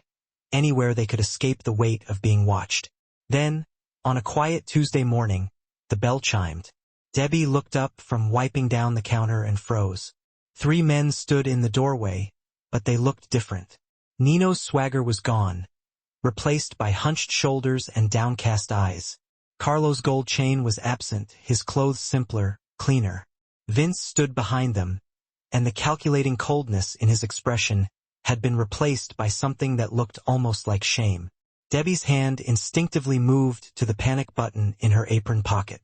anywhere they could escape the weight of being watched. Then, on a quiet Tuesday morning, the bell chimed. Debbie looked up from wiping down the counter and froze. 3 men stood in the doorway, but they looked different. Nino's swagger was gone, replaced by hunched shoulders and downcast eyes. Carlo's gold chain was absent, his clothes simpler, cleaner. Vince stood behind them, and the calculating coldness in his expression had been replaced by something that looked almost like shame. Debbie's hand instinctively moved to the panic button in her apron pocket.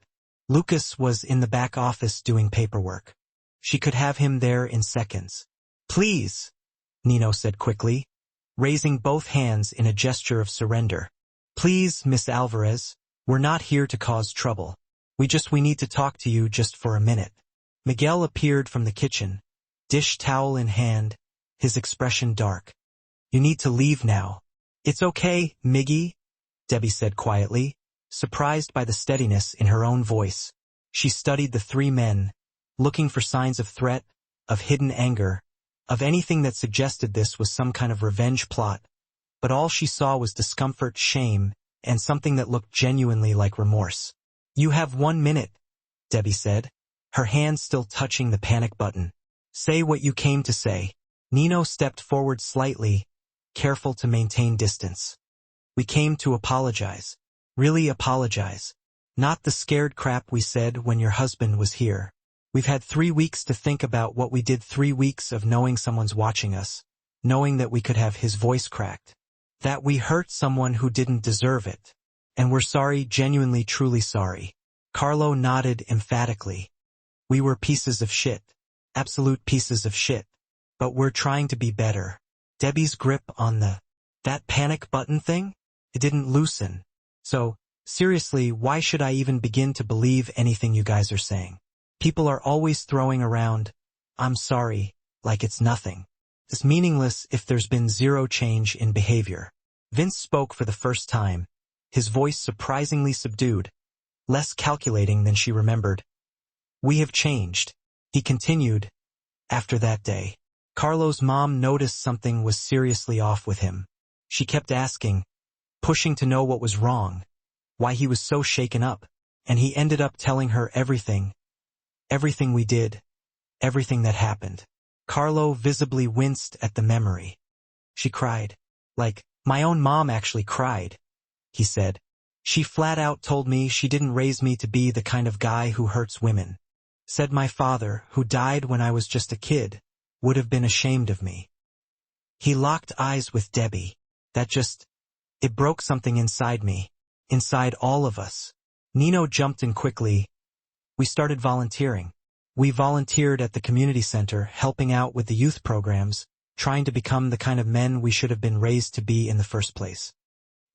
Lucas was in the back office doing paperwork. She could have him there in seconds. "Please," Nino said quickly, raising both hands in a gesture of surrender. "Please, Miss Alvarez, we're not here to cause trouble. We need to talk to you just for a minute." Miguel appeared from the kitchen, dish towel in hand, his expression dark. "You need to leave now." "It's okay, Miggy," Debbie said quietly, surprised by the steadiness in her own voice. She studied the three men, looking for signs of threat, of hidden anger, of anything that suggested this was some kind of revenge plot, but all she saw was discomfort, shame, and something that looked genuinely like remorse. "You have 1 minute," Debbie said, her hand still touching the panic button. "Say what you came to say." Nino stepped forward slightly, careful to maintain distance. "We came to apologize. Really apologize. Not the scared crap we said when your husband was here. We've had 3 weeks to think about what we did, 3 weeks of knowing someone's watching us, knowing that we could have his voice cracked, that we hurt someone who didn't deserve it. And we're sorry, genuinely, truly sorry." Carlo nodded emphatically. "We were pieces of shit. Absolute pieces of shit. But we're trying to be better." Debbie's grip on that panic button thing? It didn't loosen. "So, seriously, why should I even begin to believe anything you guys are saying? People are always throwing around, 'I'm sorry,' like it's nothing. It's meaningless if there's been zero change in behavior." Vince spoke for the first time, his voice surprisingly subdued, less calculating than she remembered. "We have changed," he continued, "after that day." Carlo's mom noticed something was seriously off with him. She kept asking, pushing to know what was wrong, why he was so shaken up, and he ended up telling her everything we did, everything that happened. Carlo visibly winced at the memory. "She cried. Like, my own mom actually cried," he said. "She flat out told me she didn't raise me to be the kind of guy who hurts women. Said my father, who died when I was just a kid, would have been ashamed of me." He locked eyes with Debbie. It broke something inside me, inside all of us. Nino jumped in quickly. "We started volunteering. We volunteered at the community center, helping out with the youth programs, trying to become the kind of men we should have been raised to be in the first place.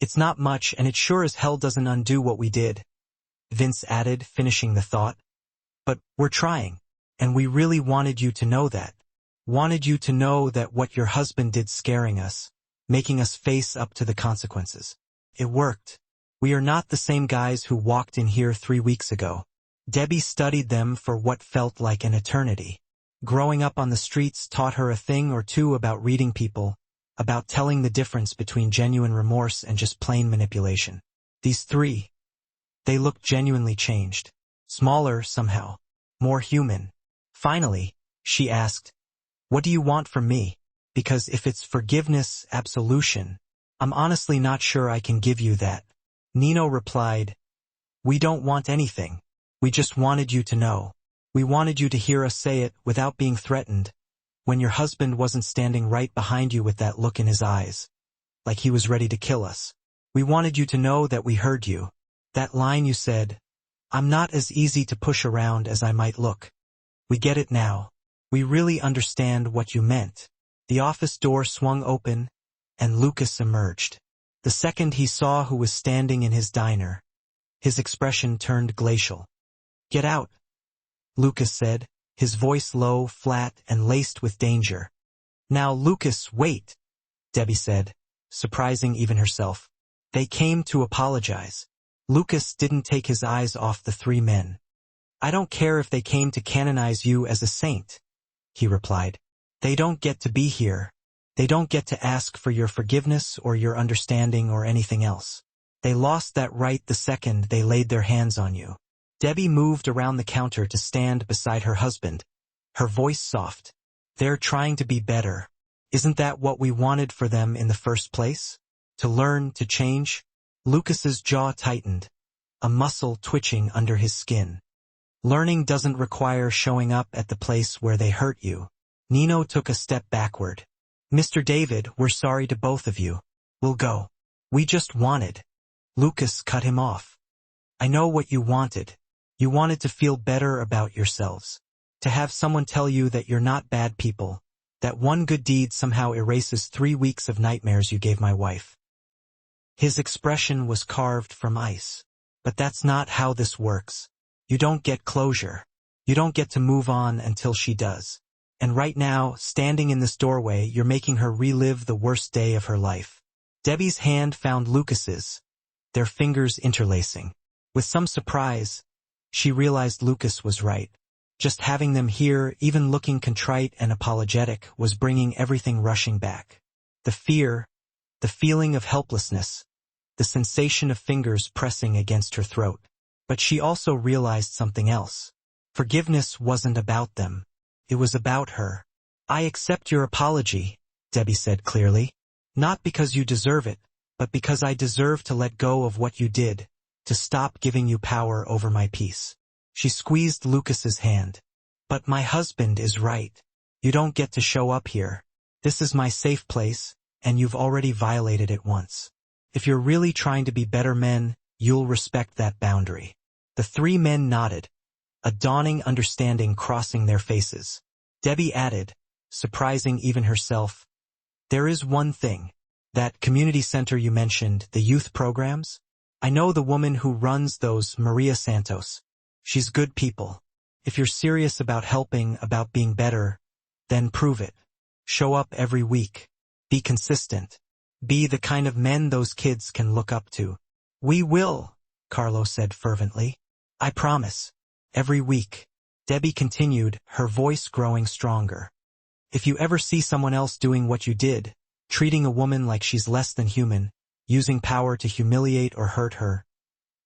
It's not much, and it sure as hell doesn't undo what we did," Vince added, finishing the thought. "But we're trying, and we really wanted you to know that. Wanted you to know that what your husband did, scaring us, making us face up to the consequences. It worked. We are not the same guys who walked in here 3 weeks ago." Debbie studied them for what felt like an eternity. Growing up on the streets taught her a thing or two about reading people, about telling the difference between genuine remorse and just plain manipulation. These three, they looked genuinely changed. Smaller somehow. More human. Finally, she asked, "What do you want from me? Because if it's forgiveness, absolution, I'm honestly not sure I can give you that." Nino replied, "We don't want anything. We just wanted you to know. We wanted you to hear us say it without being threatened, when your husband wasn't standing right behind you with that look in his eyes, like he was ready to kill us. We wanted you to know that we heard you. That line you said, 'I'm not as easy to push around as I might look.' We get it now. We really understand what you meant." The office door swung open, and Lucas emerged. The second he saw who was standing in his diner, his expression turned glacial. "Get out," Lucas said, his voice low, flat, and laced with danger. "Now, Lucas, wait," Debbie said, surprising even herself. "They came to apologize." Lucas didn't take his eyes off the three men. "I don't care if they came to canonize you as a saint," he replied. "They don't get to be here. They don't get to ask for your forgiveness or your understanding or anything else. They lost that right the second they laid their hands on you." Debbie moved around the counter to stand beside her husband, her voice soft. "They're trying to be better. Isn't that what we wanted for them in the first place? To learn, to change?" Lucas's jaw tightened, a muscle twitching under his skin. "Learning doesn't require showing up at the place where they hurt you." Nino took a step backward. "Mr. David, we're sorry to both of you. We'll go. We just wanted. Lucas cut him off. I know what you wanted. You wanted to feel better about yourselves. To have someone tell you that you're not bad people. That one good deed somehow erases 3 weeks of nightmares you gave my wife. His expression was carved from ice. But that's not how this works. You don't get closure. You don't get to move on until she does. And right now, standing in this doorway, you're making her relive the worst day of her life. Debbie's hand found Lucas's, their fingers interlacing. With some surprise, she realized Lucas was right. Just having them here, even looking contrite and apologetic, was bringing everything rushing back. The fear, the feeling of helplessness, the sensation of fingers pressing against her throat. But she also realized something else. Forgiveness wasn't about them. It was about her. I accept your apology, Debbie said clearly. Not because you deserve it, but because I deserve to let go of what you did, to stop giving you power over my peace. She squeezed Lucas's hand. But my husband is right. You don't get to show up here. This is my safe place, and you've already violated it once. If you're really trying to be better men, you'll respect that boundary. The 3 men nodded, a dawning understanding crossing their faces. Debbie added, surprising even herself, there is one thing. That community center you mentioned, the youth programs? I know the woman who runs those, Maria Santos. She's good people. If you're serious about helping, about being better, then prove it. Show up every week. Be consistent. Be the kind of men those kids can look up to. We will, Carlo said fervently. I promise. Every week. Debbie continued, her voice growing stronger. If you ever see someone else doing what you did, treating a woman like she's less than human, using power to humiliate or hurt her,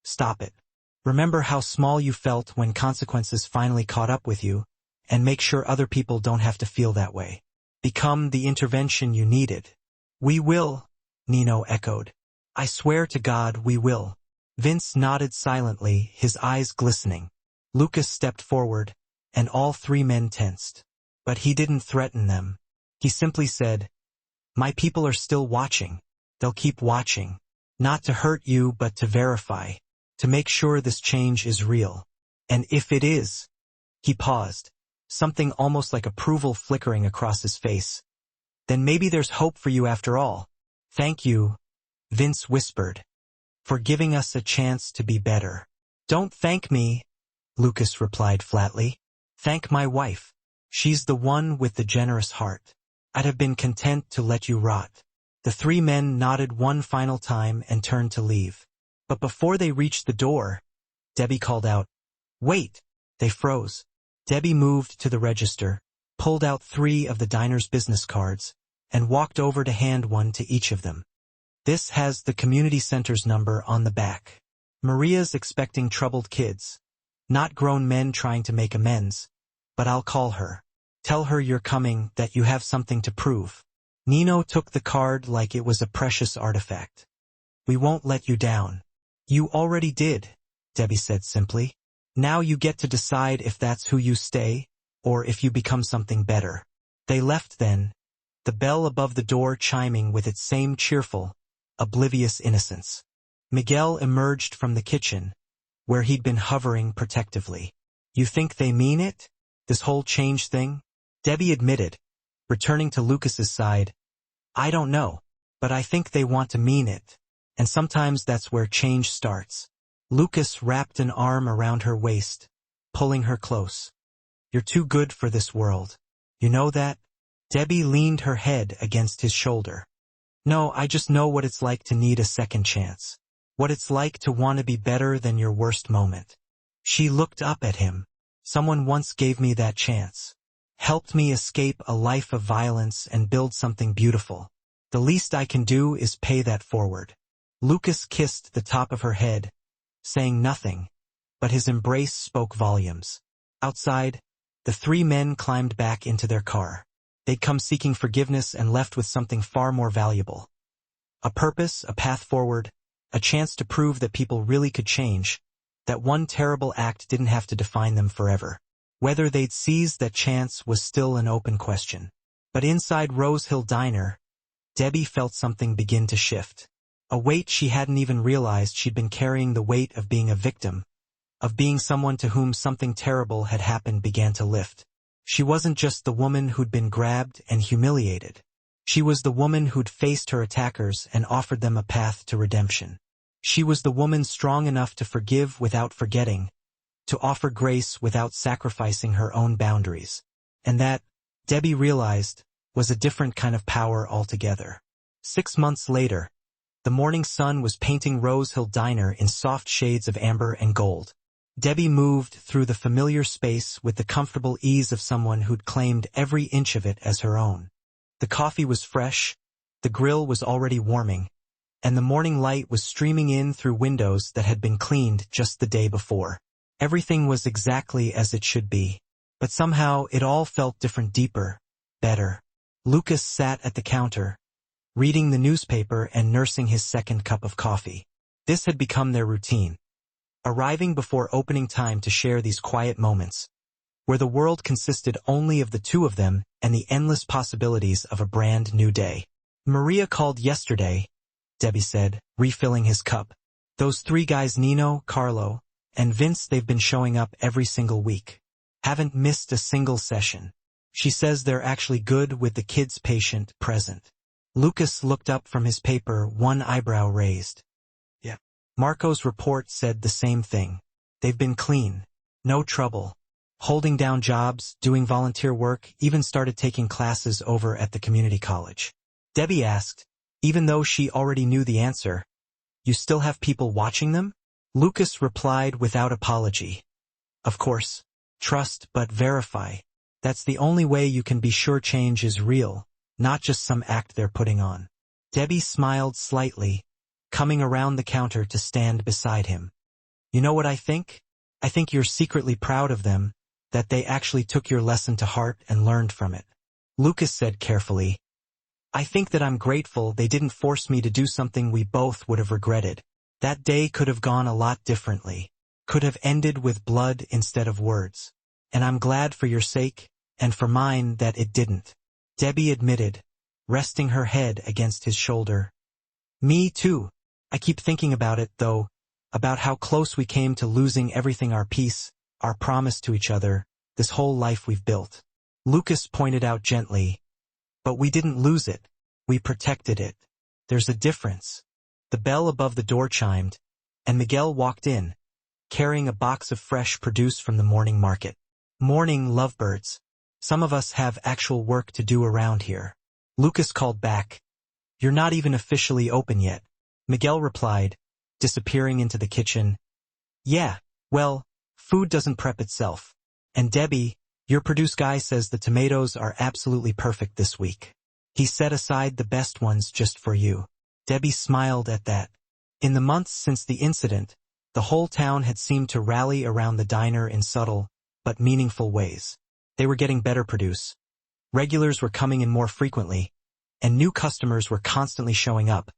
stop it. Remember how small you felt when consequences finally caught up with you, and make sure other people don't have to feel that way. Become the intervention you needed. We will, Nino echoed. I swear to God we will. Vince nodded silently, his eyes glistening. Lucas stepped forward, and all 3 men tensed. But he didn't threaten them. He simply said, my people are still watching. They'll keep watching. Not to hurt you, but to verify. To make sure this change is real. And if it is... He paused, something almost like approval flickering across his face. Then maybe there's hope for you after all. Thank you, Vince whispered, for giving us a chance to be better. Don't thank me, Lucas replied flatly. Thank my wife. She's the one with the generous heart. I'd have been content to let you rot. The 3 men nodded one final time and turned to leave. But before they reached the door, Debbie called out, wait! They froze. Debbie moved to the register, pulled out 3 of the diner's business cards, and walked over to hand one to each of them. This has the community center's number on the back. Maria's expecting troubled kids. Not grown men trying to make amends. But I'll call her. Tell her you're coming, that you have something to prove. Nino took the card like it was a precious artifact. We won't let you down. You already did, Debbie said simply. Now you get to decide if that's who you stay, or if you become something better. They left then, the bell above the door chiming with its same cheerful, oblivious innocence. Miguel emerged from the kitchen, where he'd been hovering protectively. You think they mean it? This whole change thing? Debbie admitted, returning to Lucas's side. I don't know, but I think they want to mean it. And sometimes that's where change starts. Lucas wrapped an arm around her waist, pulling her close. You're too good for this world. You know that? Debbie leaned her head against his shoulder. No, I just know what it's like to need a second chance. What it's like to want to be better than your worst moment. She looked up at him. Someone once gave me that chance. Helped me escape a life of violence and build something beautiful. The least I can do is pay that forward. Lucas kissed the top of her head, saying nothing, but his embrace spoke volumes. Outside, the 3 men climbed back into their car. They'd come seeking forgiveness and left with something far more valuable. A purpose, a path forward, a chance to prove that people really could change, that one terrible act didn't have to define them forever. Whether they'd seize that chance was still an open question. But inside Rose Hill Diner, Debbie felt something begin to shift. A weight she hadn't even realized she'd been carrying. The weight of being a victim, of being someone to whom something terrible had happened, began to lift. She wasn't just the woman who'd been grabbed and humiliated. She was the woman who'd faced her attackers and offered them a path to redemption. She was the woman strong enough to forgive without forgetting, to offer grace without sacrificing her own boundaries. And that, Debbie realized, was a different kind of power altogether. 6 months later, the morning sun was painting Rose Hill Diner in soft shades of amber and gold. Debbie moved through the familiar space with the comfortable ease of someone who'd claimed every inch of it as her own. The coffee was fresh, the grill was already warming, and the morning light was streaming in through windows that had been cleaned just the day before. Everything was exactly as it should be, but somehow it all felt different, deeper, better. Lucas sat at the counter, reading the newspaper and nursing his second cup of coffee. This had become their routine, arriving before opening time to share these quiet moments, where the world consisted only of the two of them and the endless possibilities of a brand new day. Maria called yesterday, Debbie said, refilling his cup. Those 3 guys, Nino, Carlo, and Vince, they've been showing up every single week. Haven't missed a single session. She says they're actually good with the kids patient present. Lucas looked up from his paper, one eyebrow raised. Yeah. Marco's report said the same thing. They've been clean. No trouble. Holding down jobs, doing volunteer work, even started taking classes over at the community college. Debbie asked, even though she already knew the answer, "You still have people watching them?" Lucas replied without apology. Of course. Trust but verify. That's the only way you can be sure change is real, not just some act they're putting on. Debbie smiled slightly, coming around the counter to stand beside him. You know what I think? I think you're secretly proud of them, that they actually took your lesson to heart and learned from it. Lucas said carefully, I think that I'm grateful they didn't force me to do something we both would have regretted. That day could have gone a lot differently, could have ended with blood instead of words. And I'm glad for your sake, and for mine, that it didn't. Debbie admitted, resting her head against his shoulder. Me too. I keep thinking about it, though, about how close we came to losing everything, our peace, our promise to each other, this whole life we've built. Lucas pointed out gently, but we didn't lose it. We protected it. There's a difference. The bell above the door chimed, and Miguel walked in, carrying a box of fresh produce from the morning market. Morning, lovebirds. Some of us have actual work to do around here. Lucas called back. You're not even officially open yet. Miguel replied, disappearing into the kitchen. Yeah, well, food doesn't prep itself. And Debbie, your produce guy says the tomatoes are absolutely perfect this week. He set aside the best ones just for you. Debbie smiled at that. In the months since the incident, the whole town had seemed to rally around the diner in subtle, but meaningful ways. They were getting better produce. Regulars were coming in more frequently, and new customers were constantly showing up,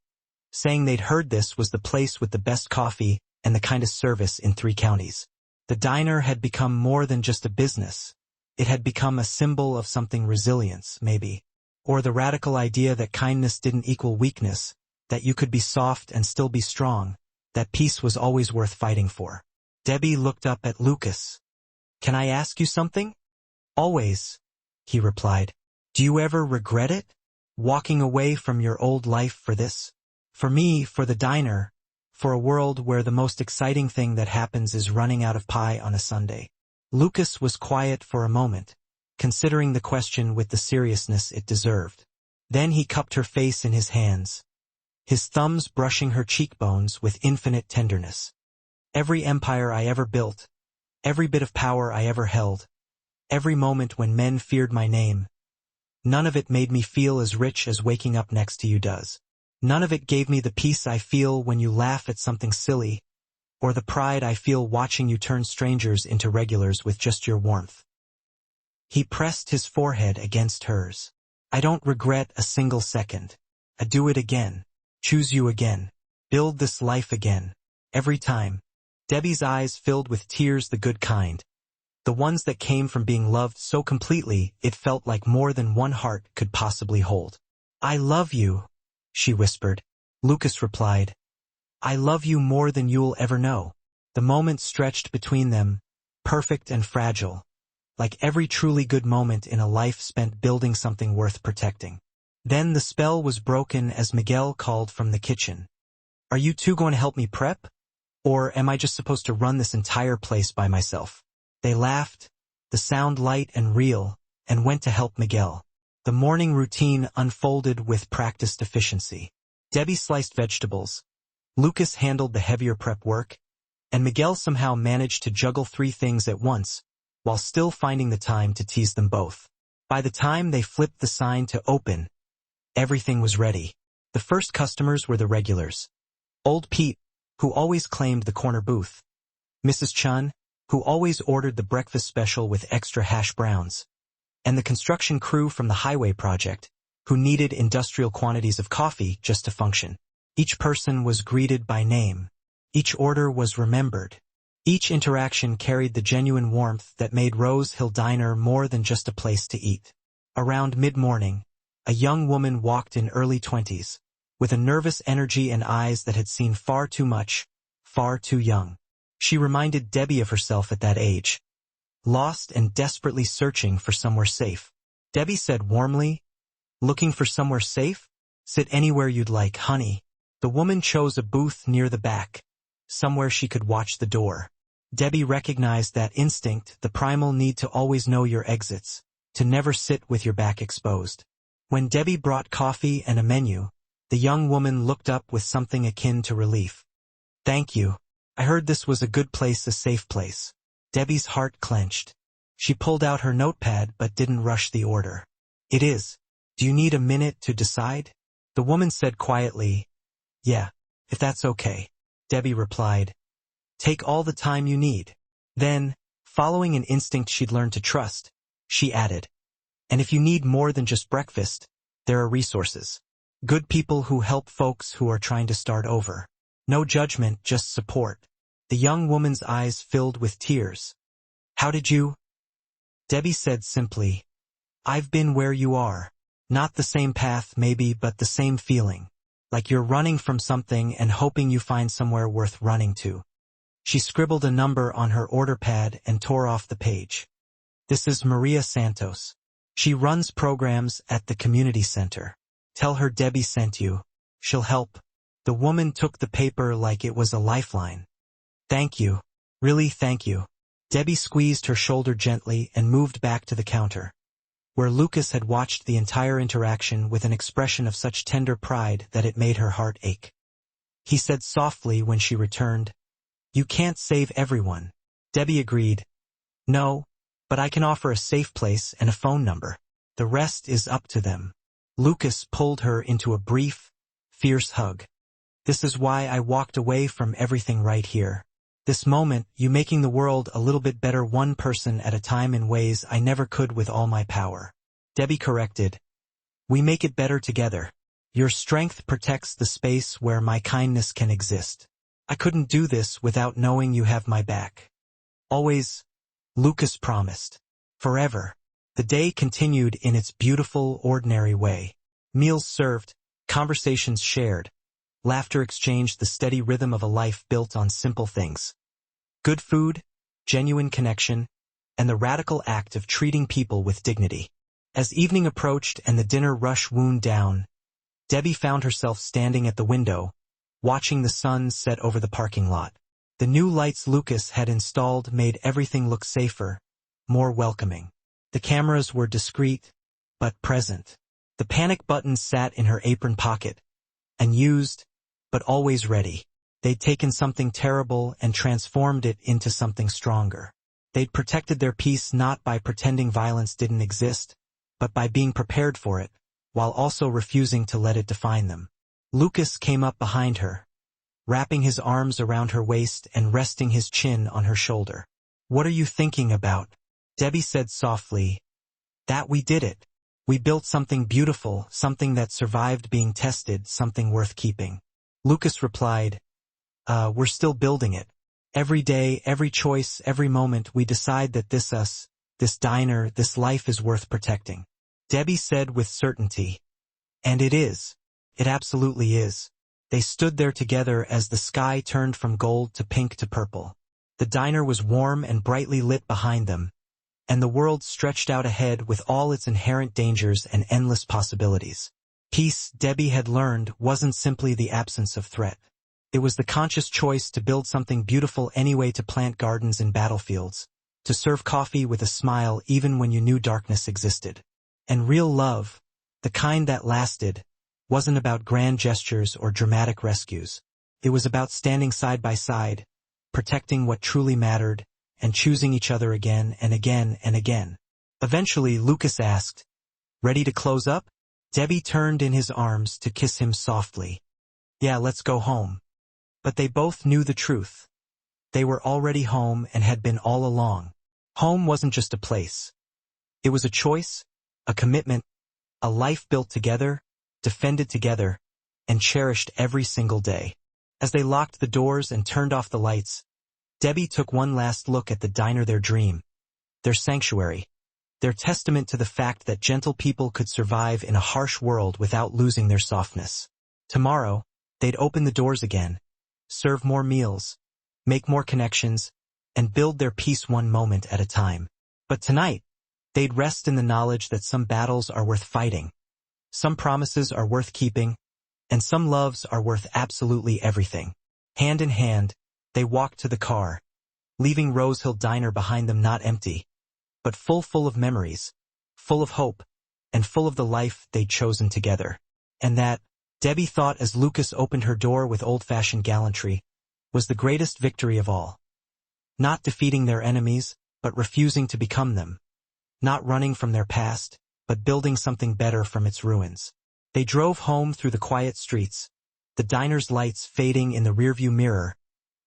saying they'd heard this was the place with the best coffee and the kindest service in 3 counties. The diner had become more than just a business. It had become a symbol of something, resilience, maybe. Or the radical idea that kindness didn't equal weakness, that you could be soft and still be strong, that peace was always worth fighting for. Debbie looked up at Lucas. Can I ask you something? Always, he replied. Do you ever regret it? Walking away from your old life for this? For me, for the diner, for a world where the most exciting thing that happens is running out of pie on a Sunday. Lucas was quiet for a moment, considering the question with the seriousness it deserved. Then he cupped her face in his hands, his thumbs brushing her cheekbones with infinite tenderness. Every empire I ever built, every bit of power I ever held, every moment when men feared my name, none of it made me feel as rich as waking up next to you does. None of it gave me the peace I feel when you laugh at something silly, or the pride I feel watching you turn strangers into regulars with just your warmth. He pressed his forehead against hers. I don't regret a single second. I'd do it again. Choose you again. Build this life again. Every time. Debbie's eyes filled with tears, the good kind. The ones that came from being loved so completely it felt like more than one heart could possibly hold. I love you, she whispered. Lucas replied, I love you more than you'll ever know. The moment stretched between them, perfect and fragile, like every truly good moment in a life spent building something worth protecting. Then the spell was broken as Miguel called from the kitchen. Are you two going to help me prep? Or am I just supposed to run this entire place by myself? They laughed, the sound light and real, and went to help Miguel. The morning routine unfolded with practiced efficiency. Debbie sliced vegetables, Lucas handled the heavier prep work, and Miguel somehow managed to juggle 3 things at once, while still finding the time to tease them both. By the time they flipped the sign to open, everything was ready. The first customers were the regulars. Old Pete, who always claimed the corner booth. Mrs. Chun, who always ordered the breakfast special with extra hash browns. And the construction crew from the highway project, who needed industrial quantities of coffee just to function. Each person was greeted by name. Each order was remembered. Each interaction carried the genuine warmth that made Rose Hill Diner more than just a place to eat. Around mid-morning, a young woman walked in early 20s, with a nervous energy and eyes that had seen far too much, far too young. She reminded Debbie of herself at that age, lost and desperately searching for somewhere safe. Debbie said warmly, looking for somewhere safe? Sit anywhere you'd like, honey. The woman chose a booth near the back, somewhere she could watch the door. Debbie recognized that instinct, the primal need to always know your exits, to never sit with your back exposed. When Debbie brought coffee and a menu, the young woman looked up with something akin to relief. Thank you. I heard this was a good place, a safe place. Debbie's heart clenched. She pulled out her notepad but didn't rush the order. It is. Do you need a minute to decide? The woman said quietly, yeah, if that's okay. Debbie replied, take all the time you need. Then, following an instinct she'd learned to trust, she added, and if you need more than just breakfast, there are resources. Good people who help folks who are trying to start over. No judgment, just support. The young woman's eyes filled with tears. How did you? Debbie said simply, I've been where you are. Not the same path maybe, but the same feeling. Like you're running from something and hoping you find somewhere worth running to. She scribbled a number on her order pad and tore off the page. This is Maria Santos. She runs programs at the community center. Tell her Debbie sent you. She'll help. The woman took the paper like it was a lifeline. Thank you. Really, thank you. Debbie squeezed her shoulder gently and moved back to the counter, where Lucas had watched the entire interaction with an expression of such tender pride that it made her heart ache. He said softly when she returned, You can't save everyone. Debbie agreed. No, but I can offer a safe place and a phone number. The rest is up to them. Lucas pulled her into a brief, fierce hug. This is why I walked away from everything right here. This moment, you making the world a little bit better one person at a time in ways I never could with all my power. Debbie corrected. We make it better together. Your strength protects the space where my kindness can exist. I couldn't do this without knowing you have my back. Always, Lucas promised. Forever. The day continued in its beautiful, ordinary way. Meals served, conversations shared, laughter exchanged, the steady rhythm of a life built on simple things. Good food, genuine connection, and the radical act of treating people with dignity. As evening approached and the dinner rush wound down, Debbie found herself standing at the window, watching the sun set over the parking lot. The new lights Lucas had installed made everything look safer, more welcoming. The cameras were discreet, but present. The panic button sat in her apron pocket, unused, but always ready. They'd taken something terrible and transformed it into something stronger. They'd protected their peace not by pretending violence didn't exist, but by being prepared for it, while also refusing to let it define them. Lucas came up behind her, wrapping his arms around her waist and resting his chin on her shoulder. What are you thinking about? Debbie said softly. That we did it. We built something beautiful, something that survived being tested, something worth keeping. Lucas replied, we're still building it. Every day, every choice, every moment, we decide that this us, this diner, this life is worth protecting. Debbie said with certainty. And it is. It absolutely is. They stood there together as the sky turned from gold to pink to purple. The diner was warm and brightly lit behind them, and the world stretched out ahead with all its inherent dangers and endless possibilities. Peace, Debbie had learned, wasn't simply the absence of threat. It was the conscious choice to build something beautiful anyway, to plant gardens in battlefields, to serve coffee with a smile even when you knew darkness existed. And real love, the kind that lasted, wasn't about grand gestures or dramatic rescues. It was about standing side by side, protecting what truly mattered, and choosing each other again and again and again. Eventually, Lucas asked, "Ready to close up?" Debbie turned in his arms to kiss him softly. "Yeah, let's go home." But they both knew the truth. They were already home and had been all along. Home wasn't just a place. It was a choice, a commitment, a life built together, defended together, and cherished every single day. As they locked the doors and turned off the lights, Debbie took one last look at the diner, their dream, their sanctuary, their testament to the fact that gentle people could survive in a harsh world without losing their softness. Tomorrow, they'd open the doors again, serve more meals, make more connections, and build their peace one moment at a time. But tonight, they'd rest in the knowledge that some battles are worth fighting, some promises are worth keeping, and some loves are worth absolutely everything. Hand in hand, they walked to the car, leaving Rose Hill Diner behind them, not empty, but full of memories, full of hope, and full of the life they'd chosen together. And that, Debbie thought as Lucas opened her door with old-fashioned gallantry, was the greatest victory of all. Not defeating their enemies, but refusing to become them. Not running from their past, but building something better from its ruins. They drove home through the quiet streets, the diner's lights fading in the rearview mirror,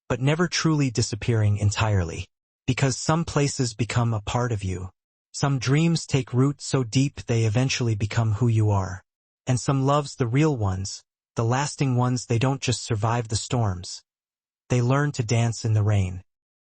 but never truly disappearing entirely. Because some places become a part of you. Some dreams take root so deep they eventually become who you are. And some loves, the real ones, the lasting ones, they don't just survive the storms. They learn to dance in the rain.